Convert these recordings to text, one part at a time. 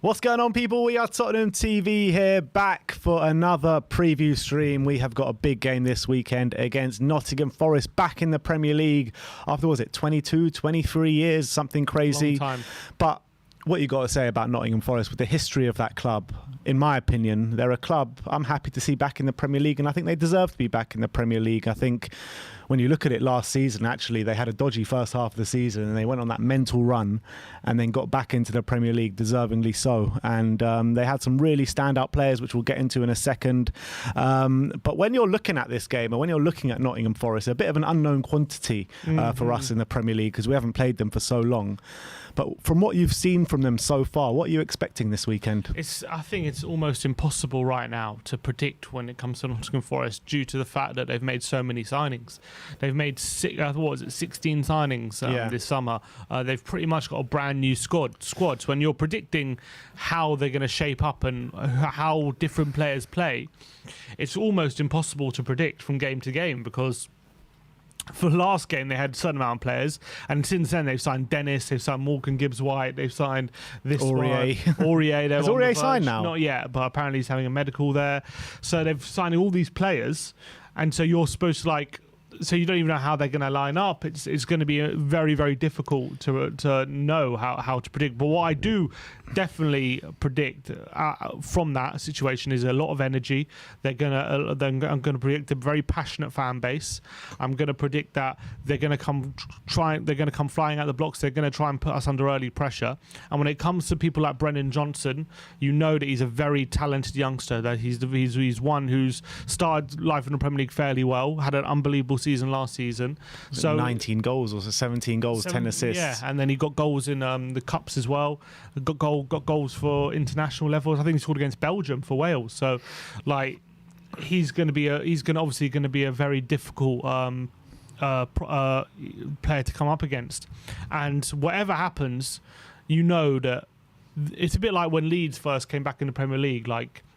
What's going on, people? We are Tottenham TV here, back for another preview stream. We have got a big game this weekend against Nottingham Forest, back in the Premier League after, was it 22, 23 years, something crazy. Long time. But what you got to say about Nottingham Forest with the history of that club? In my opinion, they're a club I'm happy to see back in the Premier League, and I think they deserve to be back in the Premier League. I think when you look at it last season, actually, they had a dodgy first half of the season and they went on that mental run and then got back into the Premier League, deservingly so. And they had some really standout players, which we'll get into in a second. But when you're looking at this game and when you're looking at Nottingham Forest, a bit of an unknown quantity for us in the Premier League because we haven't played them for so long. But from what you've seen from them so far, what are you expecting this weekend? I think it's almost impossible right now to predict when it comes to Nottingham Forest due to the fact that they've made so many signings. They've made 16 signings this summer. They've pretty much got a brand new squad. So when you're predicting how they're going to shape up and how different players play, it's almost impossible to predict from game to game because for the last game, they had a certain amount of players, and since then they've signed Dennis, they've signed Morgan Gibbs-White, they've signed this Aurier. Aurier. Has Aurier signed now? Not yet, but apparently he's having a medical there. So they've signed all these players, and so you're supposed to so you don't even know how they're going to line up. It's going to be very, very difficult to know how to predict. But what I do definitely predict from that situation is a lot of energy. I'm going to predict a very passionate fan base. I'm going to predict that they're going to come flying out the blocks. They're going to try and put us under early pressure. And when it comes to people like Brennan Johnson, you know that he's a very talented youngster. That he's one who's started life in the Premier League fairly well. Had an unbelievable season last season. So 19 goals or 17 goals, 10 assists. Yeah, and then he got goals in the cups as well. Got goals for international levels. I think he scored against Belgium for Wales. So, he's obviously going to be a very difficult player to come up against. And whatever happens, you know that it's a bit like when Leeds first came back in the Premier League.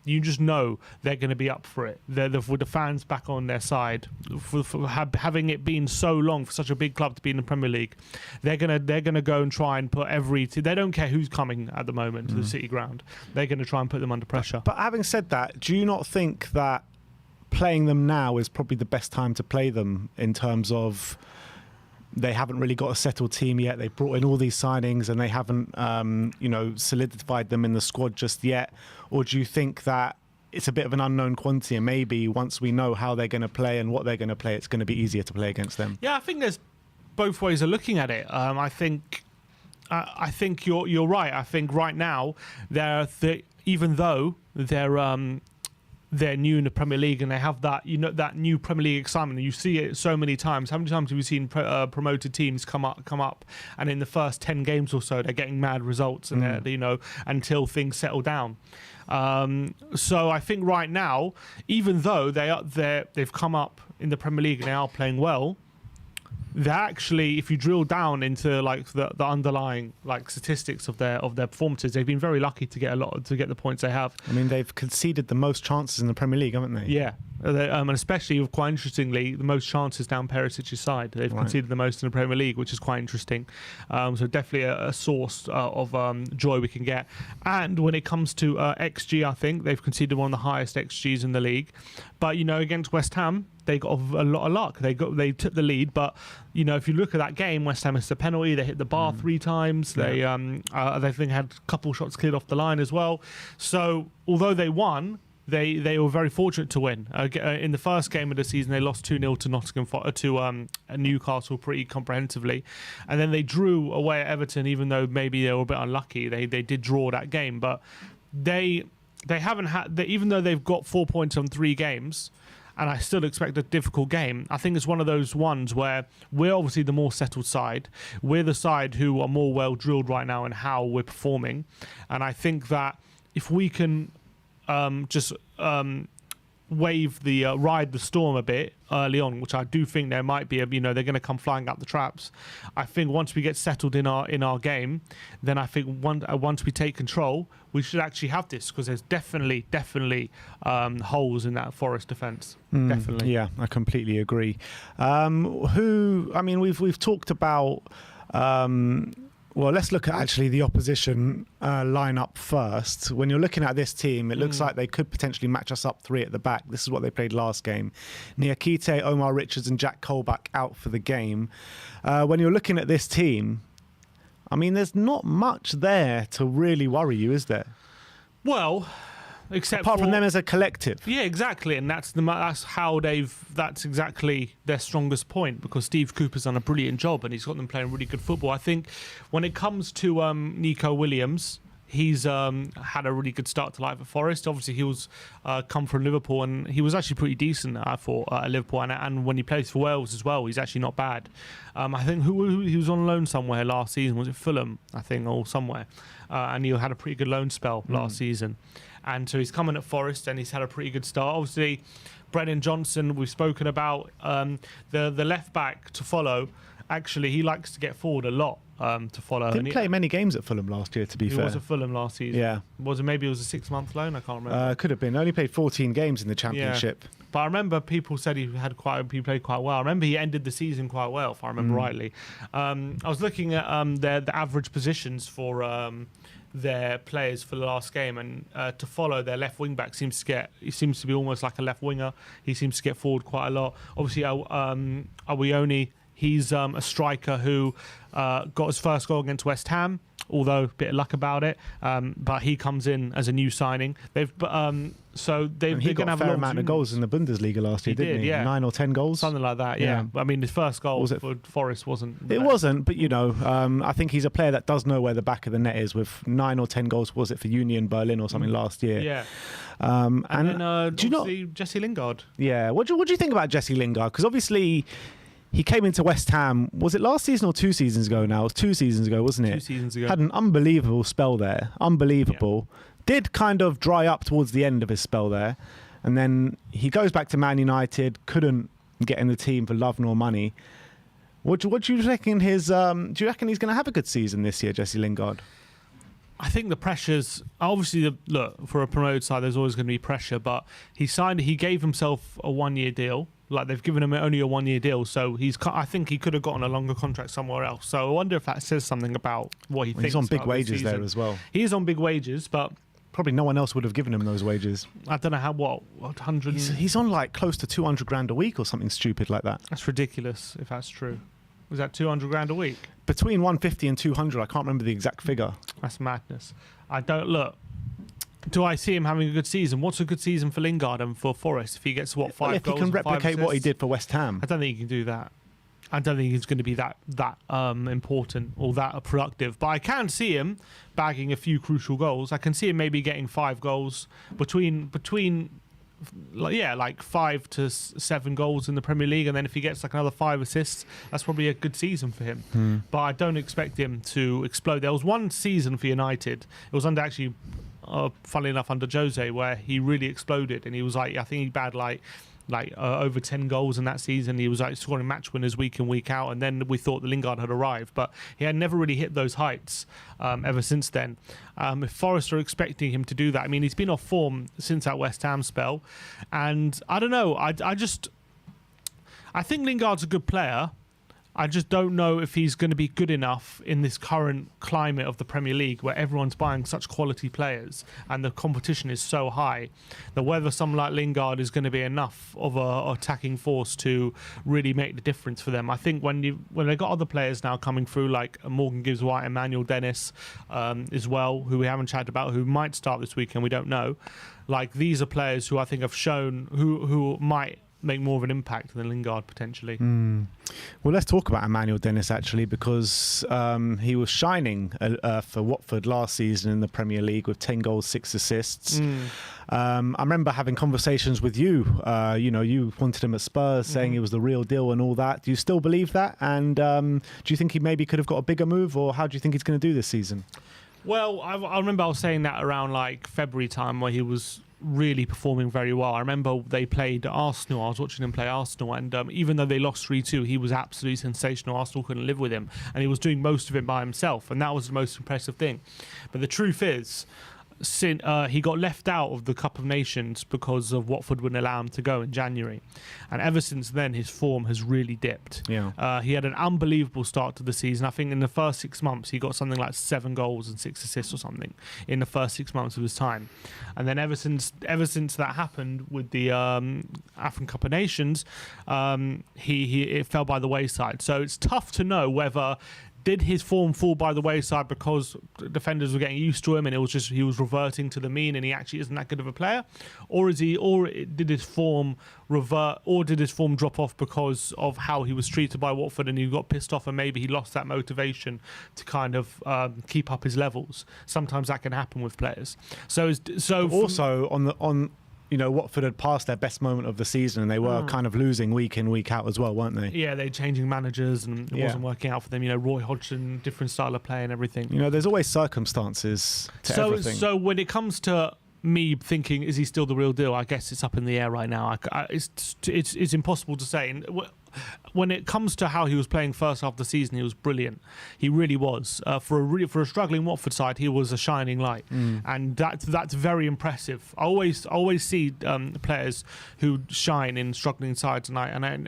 You just know they're going to be up for it. With the fans back on their side, for having it been so long for such a big club to be in the Premier League, they're gonna go and try and put they don't care who's coming at the moment to the City Ground. They're going to try and put them under pressure. But having said that, do you not think that playing them now is probably the best time to play them in terms of they haven't really got a settled team yet? They brought in all these signings and they haven't, solidified them in the squad just yet. Or do you think that it's a bit of an unknown quantity and maybe once we know how they're going to play and what they're going to play, it's going to be easier to play against them? Yeah, I think there's both ways of looking at it. I think you're right. I think right now even though they're new in the Premier League and they have that new Premier League excitement. You see it so many times. How many times have we seen promoted teams come up and in the first 10 games or so they're getting mad results and until things settle down. So I think right now, even though they've come up in the Premier League and they are playing well, they're actually, if you drill down into the underlying statistics of their performances, they've been very lucky to get the points they have. I mean, they've conceded the most chances in the Premier League, haven't they? Yeah, and especially, quite interestingly, the most chances down Perisic's side. They've conceded the most in the Premier League, which is quite interesting. So definitely a source of joy we can get. And when it comes to XG, I think they've conceded one of the highest XGs in the league. But against West Ham, they got a lot of luck. They took the lead, but if you look at that game, West Ham missed a penalty. They hit the bar 3 times. Yeah. They think had a couple shots cleared off the line as well. So although they won, they were very fortunate to win. In the first game of the season, they lost 2-0 to Newcastle pretty comprehensively, and then they drew away at Everton. Even though maybe they were a bit unlucky, they did draw that game, but they haven't had. Even though they've got 4 points on 3 games. And I still expect a difficult game. I think it's one of those ones where we're obviously the more settled side. We're the side who are more well-drilled right now in how we're performing. And I think that if we can ride the storm a bit early on, which I do think there might be, they're going to come flying up the traps. I think once we get settled in our game, then I think once we take control, we should actually have this, because there's definitely holes in that Forest defence. Definitely. Yeah, I completely agree. We've talked about Well, let's look at actually the opposition lineup first. When you're looking at this team, it looks like they could potentially match us up 3 at the back. This is what they played last game. Niakite, Omar Richards and Jack Colback out for the game. When you're looking at this team, I mean, there's not much there to really worry you, is there? Well, apart from them as a collective. Yeah, exactly, and that's exactly their strongest point, because Steve Cooper's done a brilliant job and he's got them playing really good football. I think when it comes to Nico Williams, he's had a really good start to life at Forest. Obviously, he was come from Liverpool, and he was actually pretty decent, I thought, at Liverpool. And when he plays for Wales as well, he's actually not bad. I think he was on loan somewhere last season. Was it Fulham, I think, or somewhere? And he had a pretty good loan spell last season. And so he's coming at Forest, and he's had a pretty good start. Obviously, Brennan Johnson, we've spoken about. The left back to follow, actually, he likes to get forward a lot to follow. Didn't play many games at Fulham last year, to be fair. He was at Fulham last season. Yeah. Maybe it was a 6-month loan? I can't remember. Could have been. Only played 14 games in the Championship. Yeah. But I remember people said he played quite well. I remember he ended the season quite well, if I remember rightly. I was looking at the average positions for their players for the last game, and to follow their left wing back seems to be almost like a left winger. He seems to get forward quite a lot. Obviously, Awioni, he's a striker who got his first goal against West Ham, although a bit of luck about it. But he comes in as a new signing. He got a fair amount of goals in the Bundesliga last year, didn't he? Yeah. 9 or 10 goals, something like that. Yeah. I mean, his first goal for Forest wasn't. It wasn't, but I think he's a player that does know where the back of the net is. With 9 or 10 goals, was it for Union Berlin or something last year? Yeah. And then, do you know Jesse Lingard? Yeah. What do you think about Jesse Lingard? Because obviously, he came into West Ham, was it last season or 2 seasons ago now? It was 2 seasons ago, wasn't it? 2 seasons ago. Had an unbelievable spell there. Unbelievable. Yeah. Did kind of dry up towards the end of his spell there. And then he goes back to Man United, couldn't get in the team for love nor money. What do you reckon do you reckon he's going to have a good season this year, Jesse Lingard? I think the pressures, obviously, look, for a promoted side, there's always going to be pressure, but he gave himself a 1-year deal. Like, they've given him only a 1-year deal, so I think he could have gotten a longer contract somewhere else. So I wonder if that says something about what he thinks. He's on big wages there as well. He is on big wages, but probably no one else would have given him those wages. I don't know what 100. He's on like close to 200 grand a week or something stupid like that. That's ridiculous if that's true. Was that 200 grand a week? Between 150 and 200, I can't remember the exact figure. That's madness. Do I see him having a good season? What's a good season for Lingard and for Forest if he gets 5 goals? If he can replicate what he did for West Ham. I don't think he can do that. I don't think he's going to be that important or that productive. But I can see him bagging a few crucial goals. I can see him maybe getting 5 goals between 5 to 7 goals in the Premier League, and then if he gets like another 5 assists, that's probably a good season for him. But I don't expect him to explode. There was one season for United. It was under actually, funnily enough, under Jose, where he really exploded, and he was like, I think he bagged over 10 goals in that season. He was like scoring match winners week in, week out, and then we thought the Lingard had arrived, but he had never really hit those heights ever since then. If Forest are expecting him to do that, I mean, he's been off form since that West Ham spell, and I don't know, I think Lingard's a good player. I just don't know if he's going to be good enough in this current climate of the Premier League, where everyone's buying such quality players and the competition is so high, that whether someone like Lingard is going to be enough of a attacking force to really make the difference for them. I think when they've got other players now coming through, like Morgan Gibbs-White, Emmanuel Dennis as well, who we haven't chatted about, who might start this weekend, we don't know. Like, these are players who I think have shown who might make more of an impact than Lingard potentially. Well, let's talk about Emmanuel Dennis actually, because he was shining for Watford last season in the Premier League with 10 goals, 6 assists. I remember having conversations with you. You wanted him at Spurs, saying he was the real deal and all that. Do you still believe that? And do you think he maybe could have got a bigger move, or how do you think he's going to do this season? Well, I remember I was saying that around like February time, where he was really performing very well. I remember they played Arsenal. I was watching them play Arsenal, and even though they lost 3-2, he was absolutely sensational. Arsenal couldn't live with him, and he was doing most of it by himself, and that was the most impressive thing. But the truth is, he got left out of the Cup of Nations because of Watford wouldn't allow him to go in January, and ever since then his form has really dipped. He had an unbelievable start to the season. I think in the first 6 months he got something like 7 goals and 6 assists or something in the first 6 months of his time, and then ever since that happened with the African Cup of Nations, it fell by the wayside. So it's tough to know whether did his form fall by the wayside because defenders were getting used to him and he was reverting to the mean and he actually isn't that good of a player, or did his form revert, or did his form drop off because of how he was treated by Watford and he got pissed off and maybe he lost that motivation to kind of keep up his levels. Sometimes that can happen with players. So also on Watford had passed their best moment of the season and they were kind of losing week in, week out as well, weren't they? Yeah, they're changing managers and it wasn't working out for them. Roy Hodgson, different style of play and everything. There's always circumstances to everything. So when it comes to me thinking, is he still the real deal? I guess it's up in the air right now. It's impossible to say. And when it comes to how he was playing first half of the season, he was brilliant. He really was. For a struggling Watford side, he was a shining light, and that's very impressive. I always see players who shine in struggling sides, and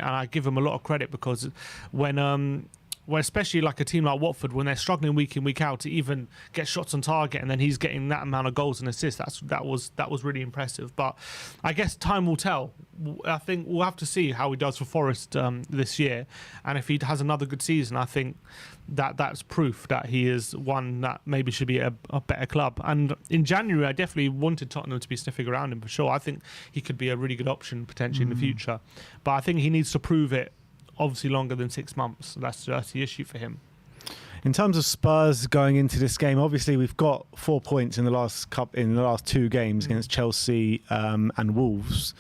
I give them a lot of credit because when especially like a team like Watford, when they're struggling week in, week out to even get shots on target, and then he's getting that amount of goals and assists, that was really impressive. But I guess time will tell. I think we'll have to see how he does for Forest this year, and if he has another good season, I think that's proof that he is one that maybe should be a better club. And in January, I definitely wanted Tottenham to be sniffing around him for sure. I think he could be a really good option potentially in the future, but I think he needs to prove it. Obviously longer than 6 months. That's the issue for him. In terms of Spurs going into this game, obviously we've got 4 points in the last 2 games against Chelsea and Wolves,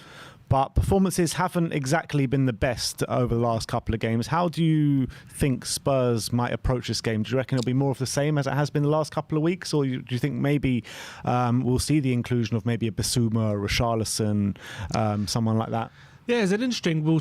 but performances haven't exactly been the best over the last couple of games. How do you think Spurs might approach this game? Do you reckon it'll be more of the same as it has been the last couple of weeks, or do you think maybe we'll see the inclusion of maybe a Bissouma, a Richarlison, someone like that? Yeah, it's interesting. We're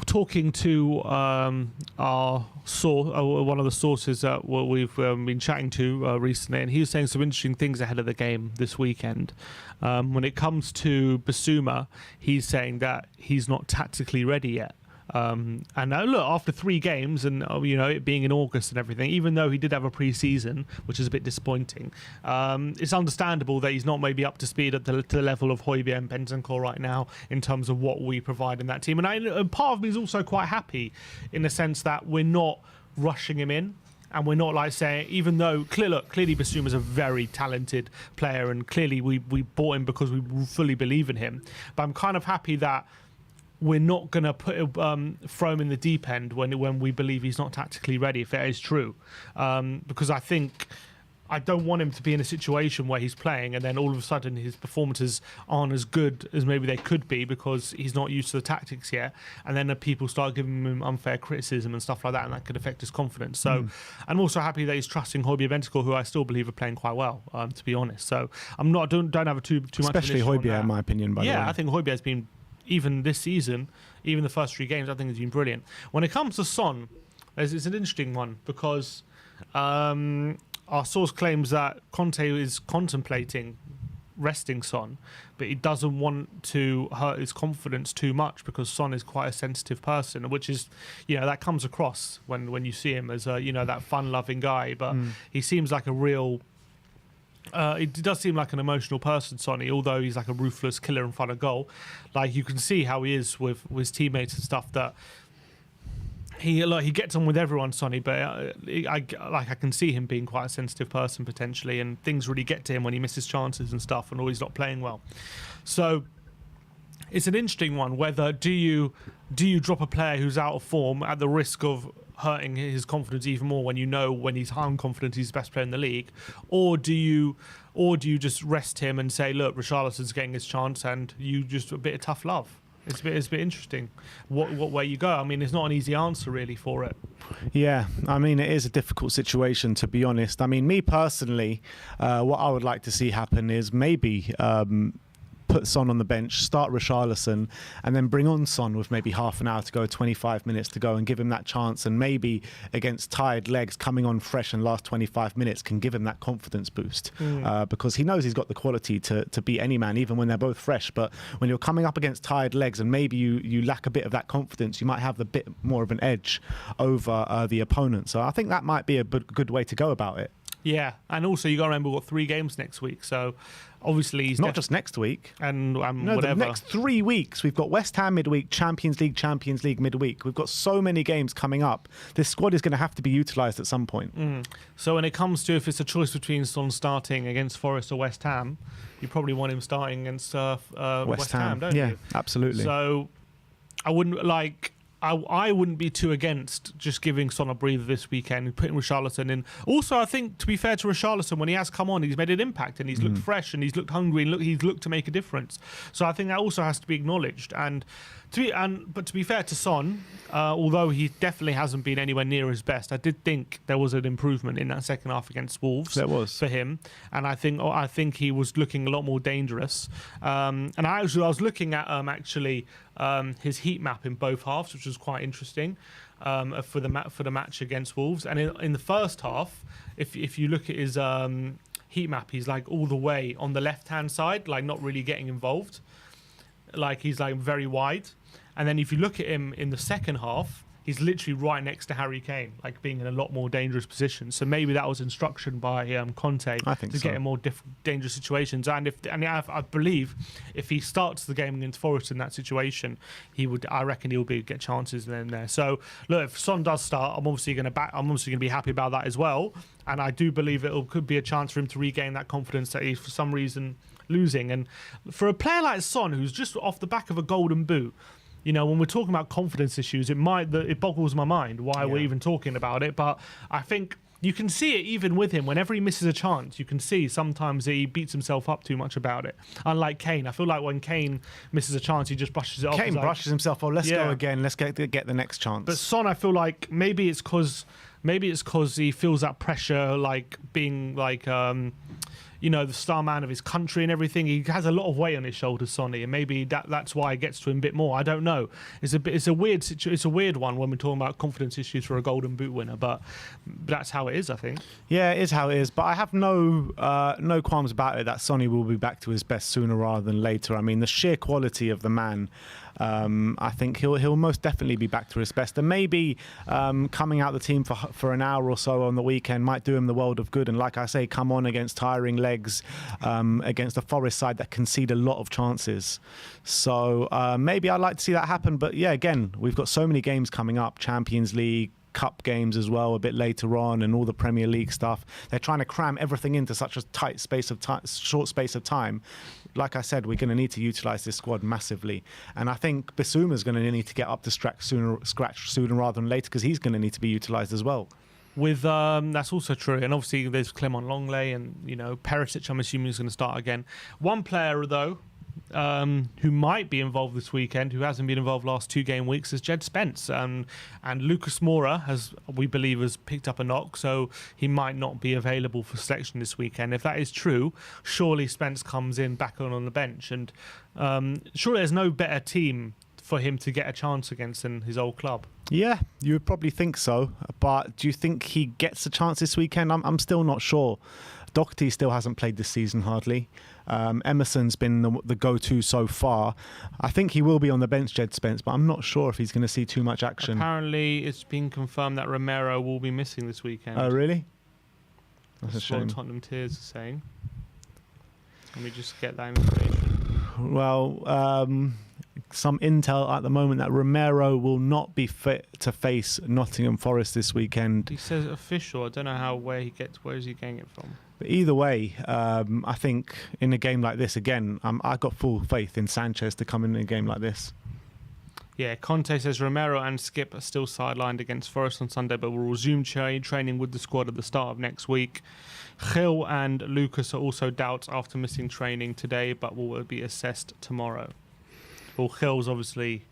talking to our source, one of the sources that we've been chatting to recently, and he was saying some interesting things ahead of the game this weekend. When it comes to Bissouma, he's saying that he's not tactically ready yet. And now look, after 3 games and it being in August and everything, even though he did have a pre-season, which is a bit disappointing, it's understandable that he's not maybe up to speed at the level of Højbjerg and Bentancur right now in terms of what we provide in that team. And part of me is also quite happy in the sense that we're not rushing him in. And we're not like saying, even though clearly Bissouma is a very talented player, and clearly we bought him because we fully believe in him. But I'm kind of happy that we're not going to throw him in the deep end when we believe he's not tactically ready, if that is true. Because I don't want him to be in a situation where he's playing and then all of a sudden his performances aren't as good as maybe they could be because he's not used to the tactics yet, and then people start giving him unfair criticism and stuff like that, and that could affect his confidence. So I'm also happy that he's trusting Højbjerg and Bentancur, who I still believe are playing quite well, to be honest. So don't have too much, especially Højbjerg, in my opinion. By the way, I think Højbjerg's been, even this season, even the first 3 games, I think he's been brilliant. When it comes to Son, it's an interesting one because our source claims that Conte is contemplating resting Son, but he doesn't want to hurt his confidence too much because Son is quite a sensitive person, which is, that comes across when you see him as that fun-loving guy, but he seems like a real... it does seem like an emotional person, Sonny, although he's like a ruthless killer in front of goal. Like, you can see how he is with his teammates and stuff, that he gets on with everyone, Sonny, but I can see him being quite a sensitive person potentially, and things really get to him when he misses chances and stuff and always not playing well. So it's an interesting one, whether do you drop a player who's out of form at the risk of hurting his confidence even more when when he's unconfident he's the best player in the league, or do you just rest him and say, look, Richarlison's getting his chance and you just a bit of tough love? It's a bit interesting what way you go. I mean, it's not an easy answer really for it. Yeah, I mean, it is a difficult situation, to be honest. I mean, me personally, what I would like to see happen is maybe put put Son on the bench, start Richarlison, and then bring on Son with maybe half an hour to go, 25 minutes to go, and give him that chance. And maybe against tired legs, coming on fresh in the last 25 minutes can give him that confidence boost because he knows he's got the quality to beat any man, even when they're both fresh. But when you're coming up against tired legs and maybe you lack a bit of that confidence, you might have the bit more of an edge over the opponent. So I think that might be a good way to go about it. Yeah, and also you got to remember we've got 3 games next week, so obviously he's not just next week and no, whatever. the next 3 weeks we've got West Ham midweek, Champions League midweek. We've got so many games coming up. This squad is going to have to be utilised at some point. So when it comes to if it's a choice between Son starting against Forest or West Ham, you probably want him starting against West Ham, don't you? Yeah, absolutely. So I wouldn't I wouldn't be too against just giving Son a breather this weekend and putting Richarlison in. Also, I think, to be fair to Richarlison, when he has come on, he's made an impact and he's looked fresh and he's looked hungry and he's looked to make a difference. So I think that also has to be acknowledged. But to be fair to Son, although he definitely hasn't been anywhere near his best, I did think there was an improvement in that second half against Wolves. There was for him, and I think he was looking a lot more dangerous. And I was looking at his heat map in both halves, which was quite interesting for the match against Wolves. And in the first half, if you look at his heat map, he's like all the way on the left hand side, like not really getting involved. Like he's like very wide. And then if you look at him in the second half, he's literally right next to Harry Kane, like being in a lot more dangerous positions. So maybe that was instruction by Conte to get in more dangerous situations. And I believe if he starts the game against Forest in that situation, I reckon he'll get chances then there. So look, if Son does start, I'm obviously going to be happy about that as well. And I do believe it could be a chance for him to regain that confidence that he's for some reason losing. And for a player like Son, who's just off the back of a golden boot, you know, when we're talking about confidence issues, it boggles my mind why we're even talking about it. But I think you can see it even with him. Whenever he misses a chance, you can see sometimes he beats himself up too much about it. Unlike Kane, I feel like when Kane misses a chance, he just brushes it off. Kane brushes himself off. Let's go again. Let's get the next chance. But Son, I feel like maybe it's because he feels that pressure, like being like the star man of his country and everything. He has a lot of weight on his shoulders, Sonny, and maybe that's why it gets to him a bit more. I don't know. It's a weird one when we're talking about confidence issues for a Golden Boot winner, but that's how it is, I think. Yeah, it is how it is. But I have no qualms about it that Sonny will be back to his best sooner rather than later. I mean, the sheer quality of the man. I think he'll most definitely be back to his best, and maybe coming out the team for an hour or so on the weekend might do him the world of good. And like I say, come on against tiring legs, against a Forest side that concede a lot of chances. So maybe I'd like to see that happen. But yeah, again, we've got so many games coming up, Champions League, Cup games as well a bit later on, and all the Premier League stuff. They're trying to cram everything into such a short space of time. Like I said, we're going to need to utilise this squad massively, and I think Bissouma's going to need to get up to scratch sooner rather than later, because he's going to need to be utilised as well. With that's also true, and obviously there's Clement Longley, and Perisic, I'm assuming, is going to start again. One player though, who might be involved this weekend, who hasn't been involved last 2 game weeks, is Jed Spence. And Lucas Moura, we believe, has picked up a knock, so he might not be available for selection this weekend. If that is true, surely Spence comes in back on the bench. And surely there's no better team for him to get a chance against than his old club. Yeah, you would probably think so. But do you think he gets a chance this weekend? I'm still not sure. Doherty still hasn't played this season hardly. Emerson's been the go-to so far. I think he will be on the bench, Jed Spence, but I'm not sure if he's going to see too much action. Apparently, it's been confirmed that Romero will be missing this weekend. Oh, really? That's a shame. Tottenham Tears is saying. Let me just get that information. Well, some intel at the moment that Romero will not be fit to face Nottingham Forest this weekend. He says official. I don't know where is he getting it from. But either way, I think in a game like this, again, I've got full faith in Sanchez to come in a game like this. Yeah, Conte says Romero and Skip are still sidelined against Forest on Sunday, but will resume training with the squad at the start of next week. Gil and Lucas are also doubts after missing training today, but will be assessed tomorrow. Well, Gil's obviously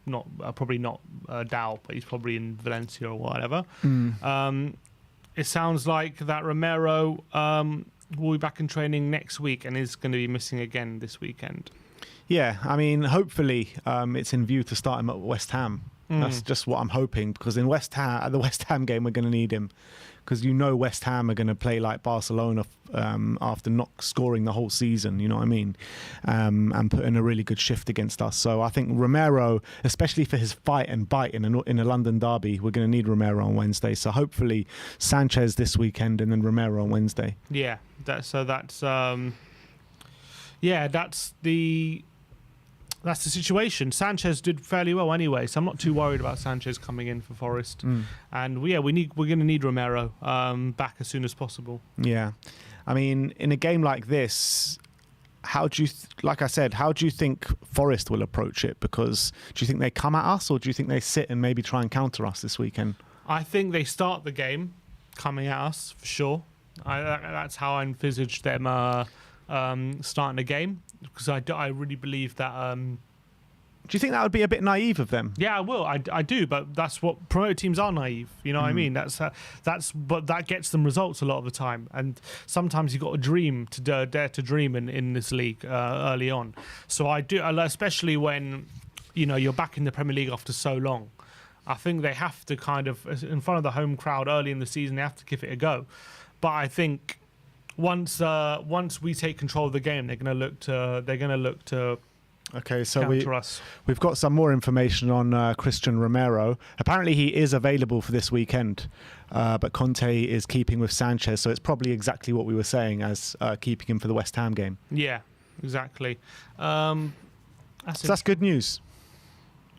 probably not doubt, but he's probably in Valencia or whatever. It sounds like that Romero will be back in training next week and is going to be missing again this weekend. Yeah, I mean, hopefully it's in view to start him at West Ham. That's just what I'm hoping, because in at the West Ham game, we're going to need him, because West Ham are going to play like Barcelona after not scoring the whole season, you know what I mean, and put in a really good shift against us. So I think Romero, especially for his fight and bite in a London derby, we're going to need Romero on Wednesday. So hopefully Sanchez this weekend and then Romero on Wednesday. Yeah, that's the situation. Sanchez did fairly well anyway, so I'm not too worried about Sanchez coming in for Forest. And we're going to need Romero back as soon as possible. Yeah, I mean, in a game like this, how do you think Forest will approach it? Because do you think they come at us, or do you think they sit and maybe try and counter us this weekend? I think they start the game coming at us for sure. That's how I envisage them starting the game, because I really believe that. Do you think that would be a bit naive of them? Yeah, I will. I do, but that's what promoted teams are, naive. You know what I mean? But that gets them results a lot of the time. And sometimes you've got to dream to dare to dream in this league early on. So I do, especially when you're back in the Premier League after so long. I think they have to kind of, in front of the home crowd early in the season, they have to give it a go. But I think once we take control of the game, they're going to look to okay, so counter us. We've got some more information on Christian Romero. Apparently he is available for this weekend, but Conte is keeping with Sanchez, so it's probably exactly what we were saying as keeping him for the West Ham game. Yeah, exactly. That's good news.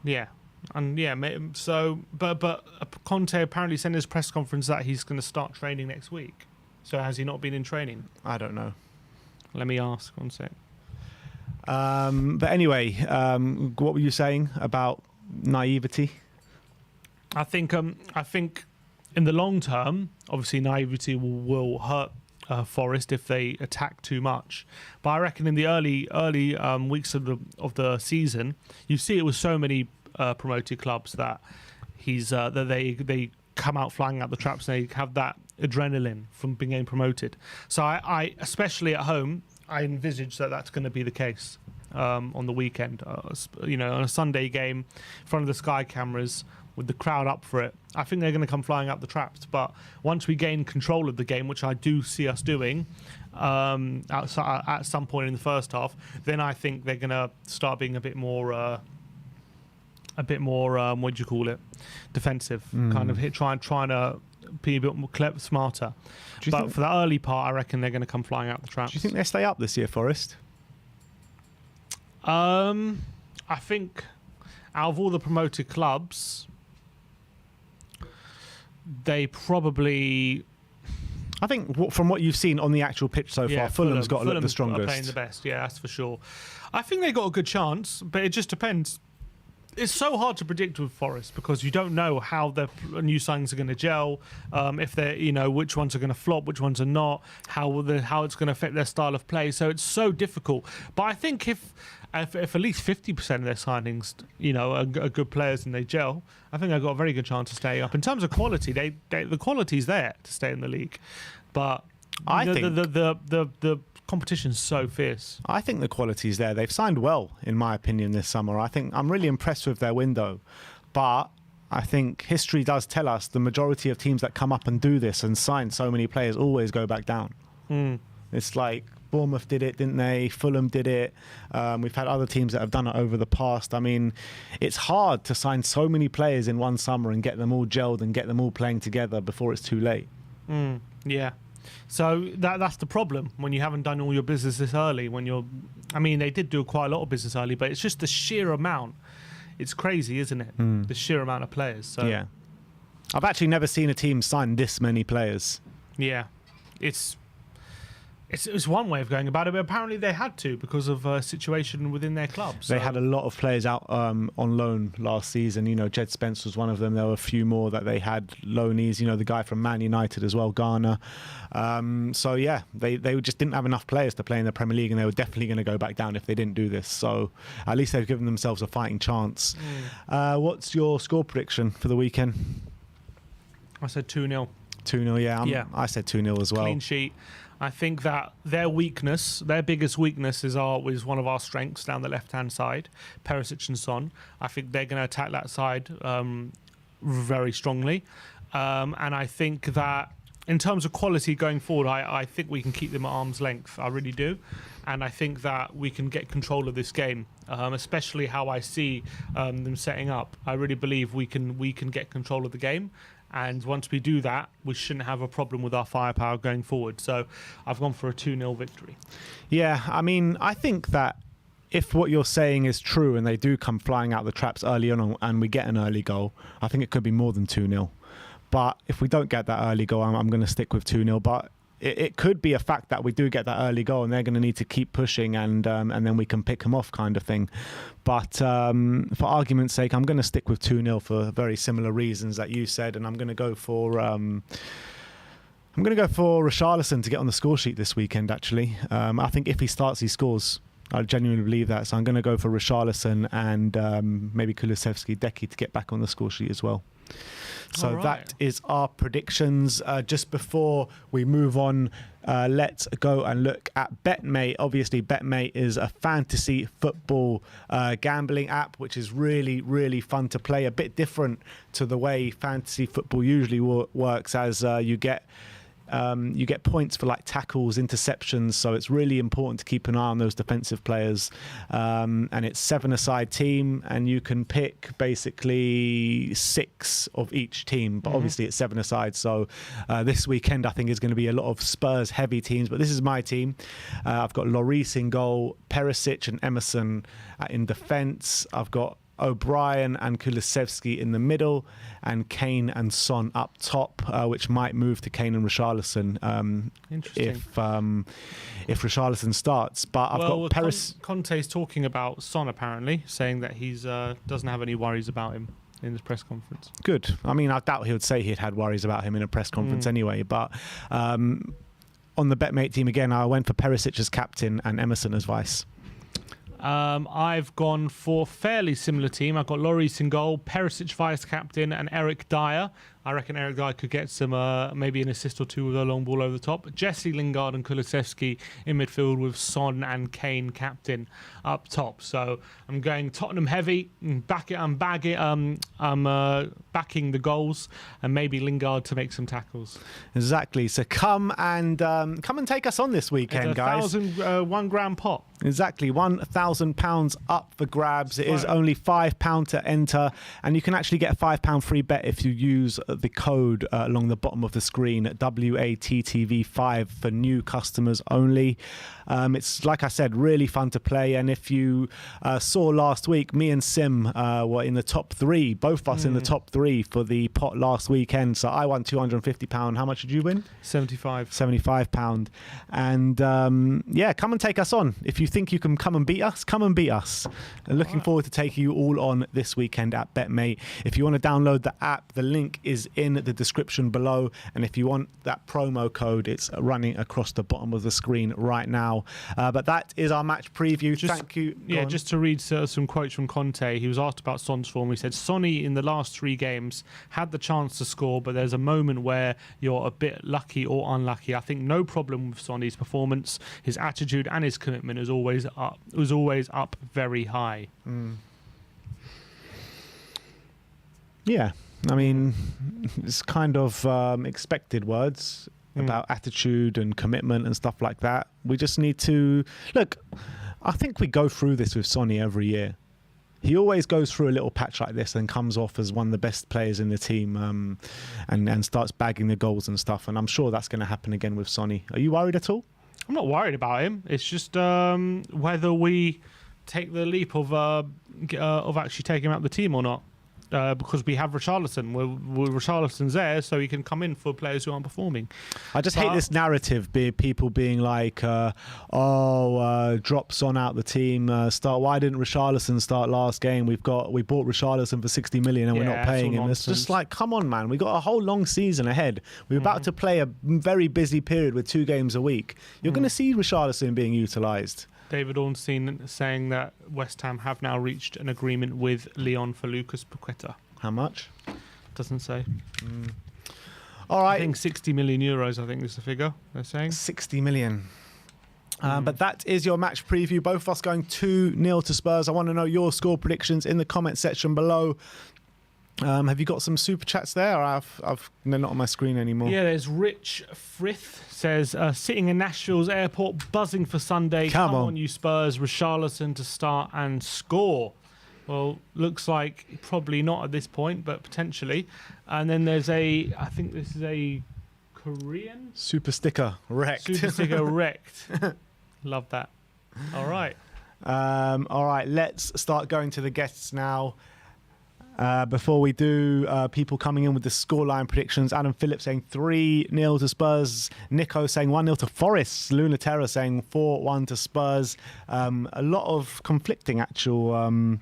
Yeah. And but Conte apparently said in his press conference that he's going to start training next week. So has he not been in training? I don't know. Let me ask 1 sec. But anyway, what were you saying about naivety? I think in the long term, obviously naivety will hurt Forest if they attack too much. But I reckon in the early weeks of the season, you see it with so many promoted clubs that they come out flying out the traps and they have that adrenaline from being promoted. So I especially at home, I envisage that that's going to be the case on the weekend. On a Sunday game in front of the Sky cameras with the crowd up for it. I think they're going to come flying up the traps. But once we gain control of the game, which I do see us doing at some point in the first half, then I think they're going to start being a bit more what do you call it, defensive, kind of trying to be a bit more smarter. But for the early part, I reckon they're going to come flying out the traps. Do you think they stay up this year, Forest? I think out of all the promoted clubs, they probably... I think from what you've seen on the actual pitch so far, Fulham's got to look the strongest. Are playing the best, yeah, that's for sure. I think they got a good chance, but it just depends. It's so hard to predict with Forest because you don't know how their new signings are going to gel, if they're, which ones are going to flop, which ones are not, how it's going to affect their style of play. So it's so difficult. But I think if at least 50% of their signings, are good players and they gel, I think they've got a very good chance of staying up. In terms of quality, the quality's there to stay in the league, but I think the competition's so fierce. I think the quality's there. They've signed well, in my opinion, this summer. I think I'm really impressed with their window, but I think history does tell us the majority of teams that come up and do this and sign so many players always go back down. It's like Bournemouth did it, didn't they? Fulham did it. We've had other teams that have done it over the past. I mean, it's hard to sign so many players in one summer and get them all gelled and get them all playing together before it's too late. Yeah. So that's the problem when you haven't done all your business this early. They did do quite a lot of business early, but it's just the sheer amount. It's crazy, isn't it? The sheer amount of players. So. Yeah. I've actually never seen a team sign this many players. Yeah. It's one way of going about it, but apparently they had to because of a situation within their club. So. They had a lot of players out on loan last season. Jed Spence was one of them. There were a few more that they had loanees. The guy from Man United as well, Garner. They just didn't have enough players to play in the Premier League, and they were definitely going to go back down if they didn't do this. So at least they've given themselves a fighting chance. What's your score prediction for the weekend? I said 2-0. 2-0, yeah. I said 2-0 as well. Clean sheet. I think that their biggest weakness is one of our strengths down the left-hand side, Perisic and Son. I think they're going to attack that side very strongly. And I think that in terms of quality going forward, I think we can keep them at arm's length. I really do. And I think that we can get control of this game, especially how I see them setting up. I really believe we can get control of the game. And once we do that, we shouldn't have a problem with our firepower going forward. So I've gone for a 2-0 victory. Yeah, I mean, I think that if what you're saying is true and they do come flying out the traps early on and we get an early goal, I think it could be more than 2-0. But if we don't get that early goal, I'm going to stick with 2-0. But it could be a fact that we do get that early goal and they're going to need to keep pushing and then we can pick them off kind of thing. But for argument's sake, I'm going to stick with 2-0 for very similar reasons that you said, and I'm going to go for Richarlison to get on the score sheet this weekend, actually. I think if he starts, he scores. I genuinely believe that. So I'm going to go for Richarlison and maybe Kulusevski, Deki to get back on the score sheet as well. So that is our predictions. Just before we move on, let's go and look at BetMate. Obviously, BetMate is a fantasy football gambling app, which is really, really fun to play. A bit different to the way fantasy football usually works, as you get points for like tackles, interceptions, so it's really important to keep an eye on those defensive players. And it's 7-a-side team, and you can pick basically 6 of each team, but obviously it's 7-a-side. So this weekend I think is going to be a lot of Spurs heavy teams, but this is my team. I've got Lloris in goal, Perisic and Emerson in defence. I've got O'Brien and Kulusevski in the middle, and Kane and Son up top, which might move to Kane and Richarlison if Richarlison starts. But I've got Paris. Conte's talking about Son apparently, saying that he's doesn't have any worries about him in his press conference. Good. I mean, I doubt he would say he'd had worries about him in a press conference anyway. But on the BetMate team again, I went for Perisic as captain and Emerson as vice. I've gone for a fairly similar team. I've got Lloris in goal, Perisic vice captain, and Eric Dyer. I reckon Eric Dyer could get some, maybe an assist or two with a long ball over the top. Jesse Lingard and Kulusevski in midfield with Son and Kane captain up top. So I'm going Tottenham heavy. I'm backing the goals and maybe Lingard to make some tackles. Exactly. So come and take us on this weekend, guys. £1,000 grand pot. Exactly, £1,000 up for grabs. It is only £5 to enter, and you can actually get a £5 free bet if you use the code along the bottom of the screen, WATTV5 for new customers only. It's, like I said, really fun to play, and if you saw last week, me and Sim were in the top 3, both of us in the top 3 for the pot last weekend. So I won £250. How much did you win? £75. And yeah, come and take us on. If you think you can come and beat us, come and beat us. Looking forward to taking you all on this weekend at BetMate. If you want to download the app, the link is in the description below, and if you want that promo code, it's running across the bottom of the screen right now. But that is our match preview. Thank you. Yeah, just to read some quotes from Conte. He was asked about Son's form. He said, Sonny in the last 3 games had the chance to score, but there's a moment where you're a bit lucky or unlucky. I think no problem with Sonny's performance. His attitude and his commitment is always up very high. Yeah, I mean, it's kind of expected words about attitude and commitment and stuff like that. We just need to look. I think we go through this with Sonny every year. He always goes through a little patch like this and comes off as one of the best players in the team, and starts bagging the goals and stuff. And I'm sure that's going to happen again with Sonny. Are you worried at all? I'm not worried about him. It's just whether we take the leap of actually taking him out of the team or not. Because we have Richarlison. Richarlison's there, so he can come in for players who aren't performing. I just hate this narrative, people being like, drop Son out the team. Why didn't Richarlison start last game? We bought Richarlison for 60 million and we're not paying him. It's just like, come on, man. We got a whole long season ahead. We're about to play a very busy period with 2 games a week. You're going to see Richarlison being utilised. David Ornstein saying that West Ham have now reached an agreement with Lyon for Lucas Paqueta. How much? Doesn't say. All right. I think 60 million euros, I think is the figure they're saying. 60 million. But that is your match preview. Both of us going 2-0 to Spurs. I want to know your score predictions in the comment section below. Have you got some super chats there? Or they're not on my screen anymore. Yeah, there's Rich Frith says, sitting in Nashville's airport, buzzing for Sunday. Come on, you Spurs. Richarlison to start and score. Well, looks like probably not at this point, but potentially. And then there's I think this is a Korean? Super sticker wrecked. Super sticker wrecked. Love that. All right. All right, let's start going to the guests now. Before we do, people coming in with the scoreline predictions. Adam Phillips saying 3-0 to Spurs. Nico saying 1-0 to Forest. Luna Terra saying 4-1 to Spurs. A lot of conflicting actual